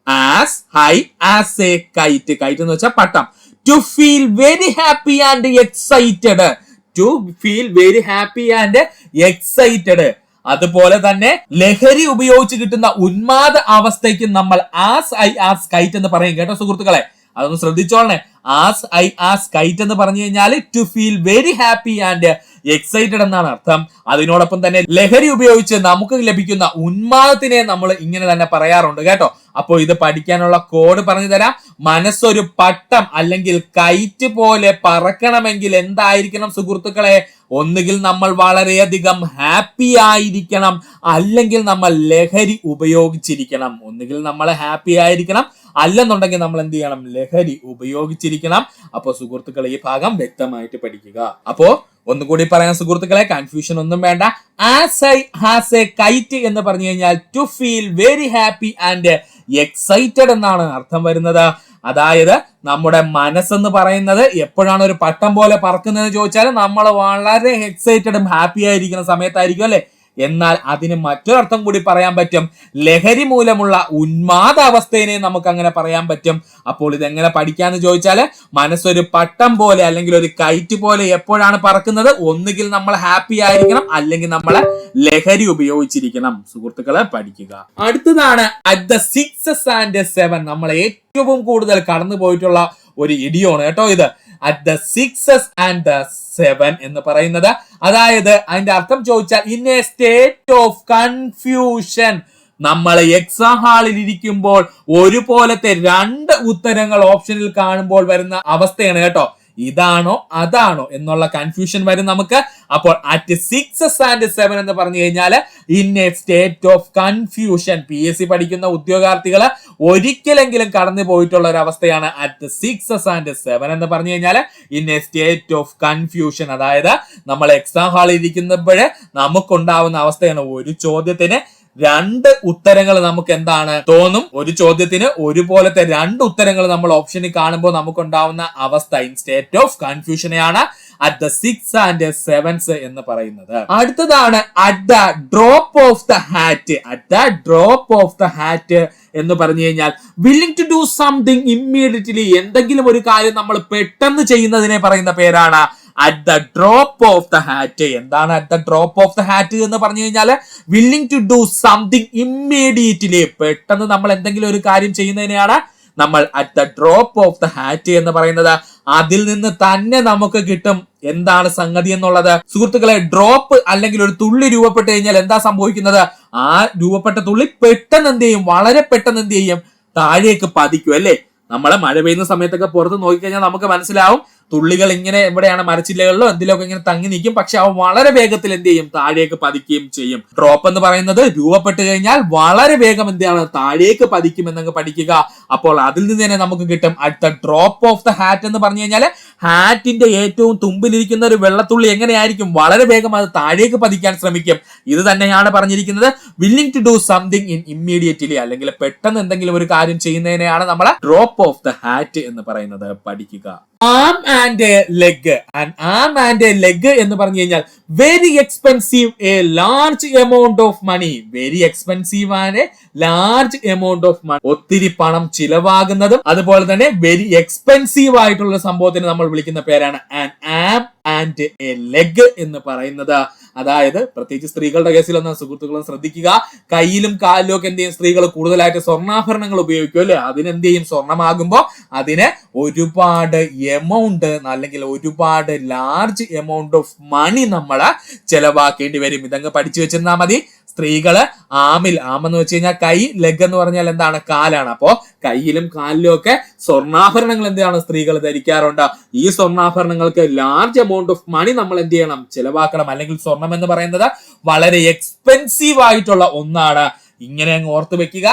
As high as a kite. Kite എന്ന് വെച്ചാൽ പട്ടം. To feel very happy and excited. To feel very happy and excited. അതുപോലെ തന്നെ ലഹരി ഉപയോഗിച്ച് കിട്ടുന്ന ഉന്മാദ അവസ്ഥയ്ക്ക് നമ്മൾ ആസ് ഐ ആസ് കൈറ്റ് എന്ന് പറയും കേട്ടോ സുഹൃത്തുക്കളെ. അതൊന്ന് ശ്രദ്ധിച്ചോളണേ. ആസ് ഐ ആസ് കൈറ്റ് എന്ന് പറഞ്ഞു കഴിഞ്ഞാൽ to feel very happy and excited എന്നാണ് അർത്ഥം. അതിനോടൊപ്പം തന്നെ ലഹരി ഉപയോഗിച്ച് നമുക്ക് ലഭിക്കുന്ന ഉന്മാദത്തിനെ നമ്മൾ ഇങ്ങനെ തന്നെ പറയാറുണ്ട് കേട്ടോ. അപ്പോൾ ഇത് പഠിക്കാനുള്ള കോഡ് പറഞ്ഞു തരാം. മനസ്സൊരു പട്ടം അല്ലെങ്കിൽ കൈറ്റ് പോലെ പറക്കണമെങ്കിൽ എന്തായിരിക്കണം സുഹൃത്തുക്കളെ? ഒന്നുകിൽ നമ്മൾ വളരെയധികം ഹാപ്പി ആയിരിക്കണം, അല്ലെങ്കിൽ നമ്മൾ ലഹരി ഉപയോഗിച്ചിരിക്കണം. ഒന്നുകിൽ നമ്മൾ ഹാപ്പി ആയിരിക്കണം, അല്ലെന്നുണ്ടെങ്കിൽ നമ്മൾ എന്ത് ചെയ്യണം? ലഹരി ഉപയോഗിച്ചിരിക്കണം. അപ്പൊ സുഹൃത്തുക്കളെ ഈ ഭാഗം വ്യക്തമായിട്ട് പഠിക്കുക. അപ്പോ ഒന്നുകൂടി പറയാൻ സുഹൃത്തുക്കളെ, കൺഫ്യൂഷൻ ഒന്നും വേണ്ട. As high as a kite എന്ന് പറഞ്ഞു കഴിഞ്ഞാൽ to feel very happy and excited എന്നാണ് അർത്ഥം വരുന്നത്. അതായത് നമ്മുടെ മനസ്സെന്ന് പറയുന്നത് എപ്പോഴാണ് ഒരു പട്ടം പോലെ പറക്കുന്നതെന്ന് ചോദിച്ചാൽ നമ്മൾ വളരെ എക്സൈറ്റഡും ഹാപ്പി ആയിരിക്കുന്ന സമയത്തായിരിക്കും അല്ലെ. എന്നാൽ അതിന് മറ്റൊരർത്ഥം കൂടി പറയാൻ പറ്റും. ലഹരി മൂലമുള്ള ഉന്മാദ അവസ്ഥയെ നമുക്ക് അങ്ങനെ പറയാൻ പറ്റും. അപ്പോൾ ഇതെങ്ങനെ പഠിക്കാന്ന് ചോദിച്ചാല്, മനസ്സൊരു പട്ടം പോലെ അല്ലെങ്കിൽ ഒരു കൈറ്റ് പോലെ എപ്പോഴാണ് പറക്കുന്നത്? ഒന്നുകിൽ നമ്മൾ ഹാപ്പി ആയിരിക്കണം, അല്ലെങ്കിൽ നമ്മളെ ലഹരി ഉപയോഗിച്ചിരിക്കണം. സുഹൃത്തുക്കളെ പഠിക്കുക. അടുത്തതാണ് അറ്റ് ദ 6 and 7. നമ്മൾ ഏറ്റവും കൂടുതൽ കടന്നു പോയിട്ടുള്ള ഒരു ഇടിയാണ് കേട്ടോ ഇത്. അറ്റ് ദ 6 and 7 എന്ന് പറയുന്നത്, അതായത് അതിന്റെ അർത്ഥം ചോദിച്ചാൽ in A state of confusion. നമ്മൾ എക്സാം ഹാളിൽ ഇരിക്കുമ്പോൾ ഒരുപോലത്തെ 2 ഉത്തരങ്ങൾ ഓപ്ഷനിൽ കാണുമ്പോൾ വരുന്ന അവസ്ഥയാണ് കേട്ടോ. ഇതാണോ അതാണോ എന്നുള്ള കൺഫ്യൂഷൻ വരും നമുക്ക്. അപ്പോൾ അറ്റ് 6 and 7 എന്ന് പറഞ്ഞു കഴിഞ്ഞാൽ in A state of confusion. PSC പഠിക്കുന്ന ഉദ്യോഗാർത്ഥികള് ഒരിക്കലെങ്കിലും കടന്നു പോയിട്ടുള്ള ഒരു അവസ്ഥയാണ് അറ്റ് 6 and 7 എന്ന് പറഞ്ഞു കഴിഞ്ഞാൽ in A state of confusion. അതായത് നമ്മൾ എക്സാം ഹാളിൽ ഇരിക്കുമ്പോഴേ നമുക്കുണ്ടാവുന്ന അവസ്ഥയാണ്. ഒരു ചോദ്യത്തിന് 2 ഉത്തരങ്ങൾ നമുക്ക് എന്താണ് തോന്നും? ഒരു ചോദ്യത്തിന് ഒരുപോലത്തെ 2 ഉത്തരങ്ങൾ നമ്മൾ ഓപ്ഷനിൽ കാണുമ്പോൾ നമുക്കുണ്ടാവുന്ന അവസ്ഥ ഇൻ സ്റ്റേറ്റ് ഓഫ് കൺഫ്യൂഷനെയാണ് അറ്റ് ദ 6 and 7 എന്ന് പറയുന്നത്. അടുത്തതാണ് at the drop of the hat. At the drop of the hat എന്ന് പറഞ്ഞു കഴിഞ്ഞാൽ willing to do something immediately. എന്തെങ്കിലും ഒരു കാര്യം നമ്മൾ പെട്ടെന്ന് ചെയ്യുന്നതിനെ പറയുന്ന പേരാണ് at the drop of the hat. എന്താണ് at the drop of the hat എന്ന് പറഞ്ഞു കഴിഞ്ഞാൽ willing to do something immediately. പെട്ടെന്ന് നമ്മൾ എന്തെങ്കിലും ഒരു കാര്യം ചെയ്യുന്നതിനെയാണ് നമ്മൾ at the drop of the hat എന്ന് പറയുന്നത്. അതിൽ നിന്ന് തന്നെ നമുക്ക് കിട്ടും എന്താണ് സംഗതി എന്നുള്ളത്. സുഹൃത്തുക്കളെ, ഡ്രോപ്പ് അല്ലെങ്കിൽ ഒരു തുള്ളി രൂപപ്പെട്ട് കഴിഞ്ഞാൽ എന്താ സംഭവിക്കുന്നത്? ആ രൂപപ്പെട്ട തുള്ളി പെട്ടെന്ന് എന്ത് ചെയ്യും? വളരെ പെട്ടെന്ന് എന്ത് ചെയ്യും? താഴേക്ക് പതിക്കും അല്ലേ. നമ്മളെ മഴ പെയ്യുന്ന സമയത്തൊക്കെ പുറത്ത് നോക്കിക്കഴിഞ്ഞാൽ നമുക്ക് മനസ്സിലാവും തുള്ളികൾ ഇങ്ങനെ എവിടെയാണ് മരച്ചില്ലകളിലോ എന്തിലൊക്കെ ഇങ്ങനെ തങ്ങി നിൽക്കും. പക്ഷെ അവ വളരെ വേഗത്തിൽ എന്ത് ചെയ്യും? താഴേക്ക് പതിക്കുകയും ചെയ്യും. ഡ്രോപ്പ് എന്ന് പറയുന്നത് രൂപപ്പെട്ട് കഴിഞ്ഞാൽ വളരെ വേഗം എന്താണ്? താഴേക്ക് പതിക്കും എന്നങ്ങ് പഠിക്കുക. അപ്പോൾ അതിൽ നിന്ന് തന്നെ നമുക്ക് കിട്ടും at the drop of the hat എന്ന് പറഞ്ഞു കഴിഞ്ഞാൽ ഹാറ്റിന്റെ ഏറ്റവും തുമ്പിലിരിക്കുന്ന ഒരു വെള്ളത്തുള്ളി എങ്ങനെയായിരിക്കും? വളരെ വേഗം അത് താഴേക്ക് പതിക്കാൻ ശ്രമിക്കും. ഇത് തന്നെയാണ് പറഞ്ഞിരിക്കുന്നത് willing to do something in immediately, അല്ലെങ്കിൽ പെട്ടെന്ന് എന്തെങ്കിലും ഒരു കാര്യം ചെയ്യുന്നതിനെയാണ് നമ്മൾ ഡ്രോപ്പ് ഓഫ് ദ ഹാറ്റ് എന്ന് പറയുന്നത്. പഠിക്കുക. Arm and a leg. Arm and a leg എന്ന് പറഞ്ഞു കഴിഞ്ഞാൽ very expensive a large amount of money. Very expensive and large amount of money. ഒത്തിരി പണം ചിലവാകുന്നതും അതുപോലെ തന്നെ വെരി എക്സ്പെൻസീവ് ആയിട്ടുള്ള സംഭവത്തിന് നമ്മൾ വിളിക്കുന്ന പേരാണ് an am and a leg എന്ന് പറയുന്നത്. അതായത് പ്രത്യേകിച്ച് സ്ത്രീകളുടെ കേസിലൊന്നും സുഹൃത്തുക്കളും ശ്രദ്ധിക്കുക. കയ്യിലും കാലിലും ഒക്കെ എന്ത് ചെയ്യും? സ്ത്രീകൾ കൂടുതലായിട്ട് സ്വർണ്ണാഭരണങ്ങൾ ഉപയോഗിക്കും അല്ലെ. അതിനെന്ത് ചെയ്യും? സ്വർണ്ണമാകുമ്പോ അതിന് ഒരുപാട് എമൗണ്ട് അല്ലെങ്കിൽ ഒരുപാട് ലാർജ് എമൗണ്ട് ഓഫ് മണി നമ്മൾ ചെലവാക്കേണ്ടി വരും. ഇതങ്ങ് പഠിച്ചു വെച്ചിരുന്നാൽ മതി. സ്ത്രീകള് ആമെന്ന് വെച്ച് കഴിഞ്ഞാൽ കൈ, ലെഗ് എന്ന് പറഞ്ഞാൽ എന്താണ്? കാലാണ്. അപ്പോ കയ്യിലും കാലിലും ഒക്കെ സ്വർണ്ണാഭരണങ്ങൾ എന്താണ് സ്ത്രീകൾ ധരിക്കാറുണ്ട്. ഈ സ്വർണ്ണാഭരണങ്ങൾക്ക് ലാർജ് എമൗണ്ട് ഓഫ് മണി നമ്മൾ എന്ത് ചെയ്യണം? ചെലവാക്കണം. അല്ലെങ്കിൽ സ്വർണം എന്ന് പറയുന്നത് വളരെ എക്സ്പെൻസീവ് ആയിട്ടുള്ള ഒന്നാണ്. ഇങ്ങനെ അങ്ങ് ഓർത്ത് വെക്കുക.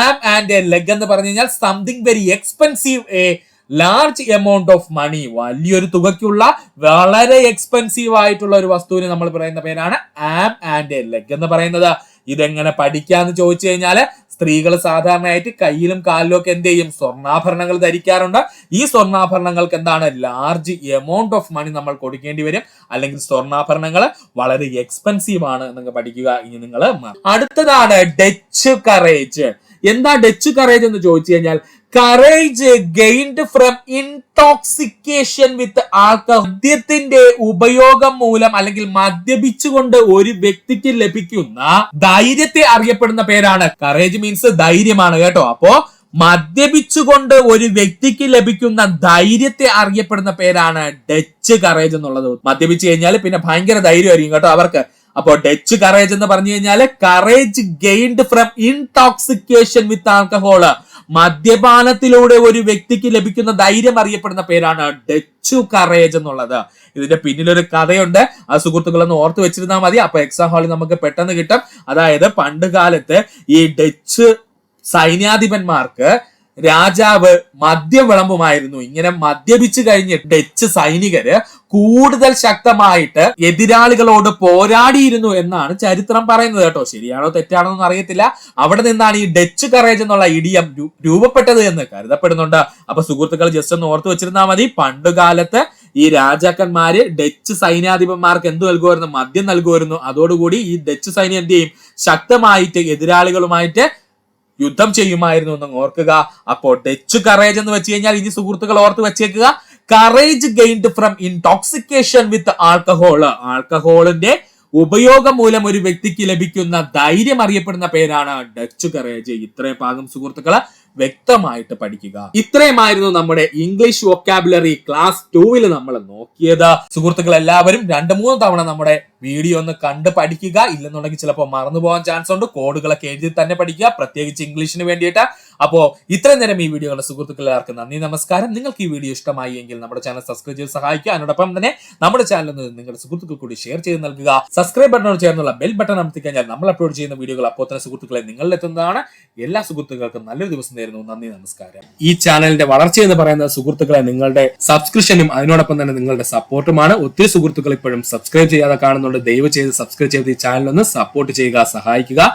ആം ആൻഡ് എ ലെഗ് എന്ന് പറഞ്ഞു കഴിഞ്ഞാൽ something very expensive a large amount of money. വലിയൊരു തുകയ്ക്കുള്ള വളരെ എക്സ്പെൻസീവ് ആയിട്ടുള്ള ഒരു വസ്തുവിനെ നമ്മൾ പറയുന്ന പേരാണ് ആം ആൻഡ് എ ലെഗ് എന്ന് പറയുന്നത്. ഇതെങ്ങനെ പഠിക്കാന്ന് ചോദിച്ചു കഴിഞ്ഞാല് സ്ത്രീകൾ സാധാരണയായിട്ട് കയ്യിലും കാലിലും ഒക്കെ എന്ത് ചെയ്യും, സ്വർണ്ണാഭരണങ്ങൾ ധരിക്കാറുണ്ട്. ഈ സ്വർണ്ണാഭരണങ്ങൾക്ക് എന്താണ്, ലാർജ് എമൗണ്ട് ഓഫ് മണി നമ്മൾ കൊടുക്കേണ്ടി വരും. അല്ലെങ്കിൽ സ്വർണ്ണാഭരണങ്ങൾ വളരെ എക്സ്പെൻസീവ് ആണ് എന്നൊക്കെ പഠിക്കുക. ഇനി നിങ്ങൾ അടുത്തതാണ് ഡച്ച് കറേജ്. എന്താ ഡച്ച് കറേജ് എന്ന് ചോദിച്ചു കഴിഞ്ഞാൽ, courage gained from intoxication with alcohol. മദ്യത്തിന്റെ ഉപയോഗം മൂലം അല്ലെങ്കിൽ മദ്യപിച്ചുകൊണ്ട് ഒരു വ്യക്തിക്ക് ലഭിക്കുന്ന ധൈര്യത്തെ അറിയപ്പെടുന്ന പേരാണ്, കറേജ് മീൻസ് ധൈര്യമാണ് കേട്ടോ. അപ്പോ മദ്യപിച്ചുകൊണ്ട് ഒരു വ്യക്തിക്ക് ലഭിക്കുന്ന ധൈര്യത്തെ അറിയപ്പെടുന്ന പേരാണ് ഡച്ച് കറേജ് എന്നുള്ളത്. മദ്യപിച്ചു കഴിഞ്ഞാൽ പിന്നെ ഭയങ്കര ധൈര്യമായിരിക്കും കേട്ടോ അവർക്ക്. അപ്പോ ഡച്ച് കറേജ് എന്ന് പറഞ്ഞു കഴിഞ്ഞാൽ courage gained from intoxication with alcohol. മദ്യപാനത്തിലൂടെ ഒരു വ്യക്തിക്ക് ലഭിക്കുന്ന ധൈര്യം അറിയപ്പെടുന്ന പേരാണ് ഡച്ച് കറേജ് എന്നുള്ളത്. ഇതിന്റെ പിന്നിലൊരു കഥയുണ്ട്, ആ സുഹൃത്തുക്കളൊന്ന് ഓർത്ത് വെച്ചിരുന്നാൽ മതി. അപ്പൊ എക്സാം ഹാളിൽ നമുക്ക് പെട്ടെന്ന് കിട്ടും. അതായത് പണ്ട് കാലത്ത് ഈ ഡച്ച് സൈന്യാധിപന്മാർക്ക് രാജാവ് മദ്യം വിളമ്പുമായിരുന്നു. ഇങ്ങനെ മദ്യപിച്ചു കഴിഞ്ഞ് ഡച്ച് സൈനികര് കൂടുതൽ ശക്തമായിട്ട് എതിരാളികളോട് പോരാടിയിരുന്നു എന്നാണ് ചരിത്രം പറയുന്നത് കേട്ടോ. ശരിയാണോ തെറ്റാണോ എന്ന് അറിയത്തില്ല. അവിടെ നിന്നാണ് ഈ ഡച്ച് കറേജ് എന്നുള്ള ഇഡിയം രൂപപ്പെട്ടത് എന്ന് കരുതപ്പെടുന്നുണ്ട്. അപ്പൊ സുഹൃത്തുക്കൾ ജസ്റ്റ് ഒന്ന് ഓർത്ത് വെച്ചിരുന്നാൽ മതി. പണ്ടുകാലത്ത് ഈ രാജാക്കന്മാര് ഡച്ച് സൈന്യാധിപന്മാർക്ക് എന്ത് നൽകുമായിരുന്നു, മദ്യം നൽകുമായിരുന്നു. അതോടുകൂടി ഈ ഡച്ച് സൈന്യം എന്ത് ചെയ്യും, ശക്തമായിട്ട് എതിരാളികളുമായിട്ട് യുദ്ധം ചെയ്യുമായിരുന്നു എന്ന് ഓർക്കുക. അപ്പോ ഡച്ച് കറേജ് എന്ന് വെച്ച് കഴിഞ്ഞാൽ ഇനി സുഹൃത്തുക്കൾ ഓർത്ത് വെച്ചേക്കുക, courage gained from intoxication with alcohol. ആൽക്കഹോളിന്റെ ഉപയോഗം മൂലം ഒരു വ്യക്തിക്ക് ലഭിക്കുന്ന ധൈര്യം അറിയപ്പെടുന്ന പേരാണ് ഡച്ച് കറേജ്. ഇത്രയും ഭാഗം സുഹൃത്തുക്കളെ വ്യക്തമായിട്ട് പഠിക്കുക. ഇത്രയുമായിരുന്നു നമ്മുടെ ഇംഗ്ലീഷ് വൊക്കാബുലറി ക്ലാസ് 2 നമ്മൾ നോക്കിയത്. സുഹൃത്തുക്കൾ എല്ലാവരും 2-3 തവണ നമ്മുടെ വീഡിയോ ഒന്ന് കണ്ട് പഠിക്കുക. ഇല്ലെന്നുണ്ടെങ്കിൽ ചിലപ്പോൾ മറന്നു പോകാൻ ചാൻസ് ഉണ്ട്. കോഡുകളൊക്കെ എഴുതി തന്നെ പഠിക്കുക, പ്രത്യേകിച്ച് ഇംഗ്ലീഷിന് വേണ്ടിയിട്ട്. അപ്പോ ഇത്രയും നേരം ഈ വീഡിയോ കണ്ട സുഹൃത്തുക്കൾ എല്ലാവർക്കും നന്ദി, നമസ്കാരം. നിങ്ങൾക്ക് ഈ വീഡിയോ ഇഷ്ടമായി എങ്കിൽ നമ്മുടെ ചാനൽ സബ്സ്ക്രൈബ് ചെയ്ത് സഹായിക്കുക. അതിനോടൊപ്പം തന്നെ നമ്മുടെ ചാനൽ നിങ്ങളുടെ സുഹൃത്തുക്കൾ കൂടി ഷെയർ ചെയ്ത് നൽകുക. സബ്സ്ക്രൈബ് ബട്ടണോട് ചേർന്നുള്ള ബെൽ ബട്ടൺ അമർത്തി കഴിഞ്ഞാൽ നമ്മൾ അപ്ലോഡ് ചെയ്യുന്ന വീഡിയോകൾ അപ്പോൾ തന്നെ സുഹൃത്തുക്കളെ നിങ്ങളിലെത്തുന്നതാണ്. എല്ലാ സുഹൃത്തുക്കൾക്കും നല്ലൊരു ദിവസം നേരുന്നു. നന്ദി, നമസ്കാരം. ഈ ചാനലിന്റെ വളർച്ച എന്ന് പറയുന്ന സുഹൃത്തുക്കളെ നിങ്ങളുടെ സബ്സ്ക്രിപ്ഷനും അതിനോടൊപ്പം തന്നെ നിങ്ങളുടെ സപ്പോർട്ടുമാണ്. ഒത്തിരി സുഹൃത്തുക്കൾ ഇപ്പോഴും സബ്സ്ക്രൈബ് ചെയ്യാതെ കാണുന്നുണ്ട്. ദയവ് ചെയ്ത് സബ്സ്ക്രൈബ് ചെയ്ത് ഈ ചാനൽ ഒന്ന് സപ്പോർട്ട് ചെയ്യുക, സഹായിക്കുക.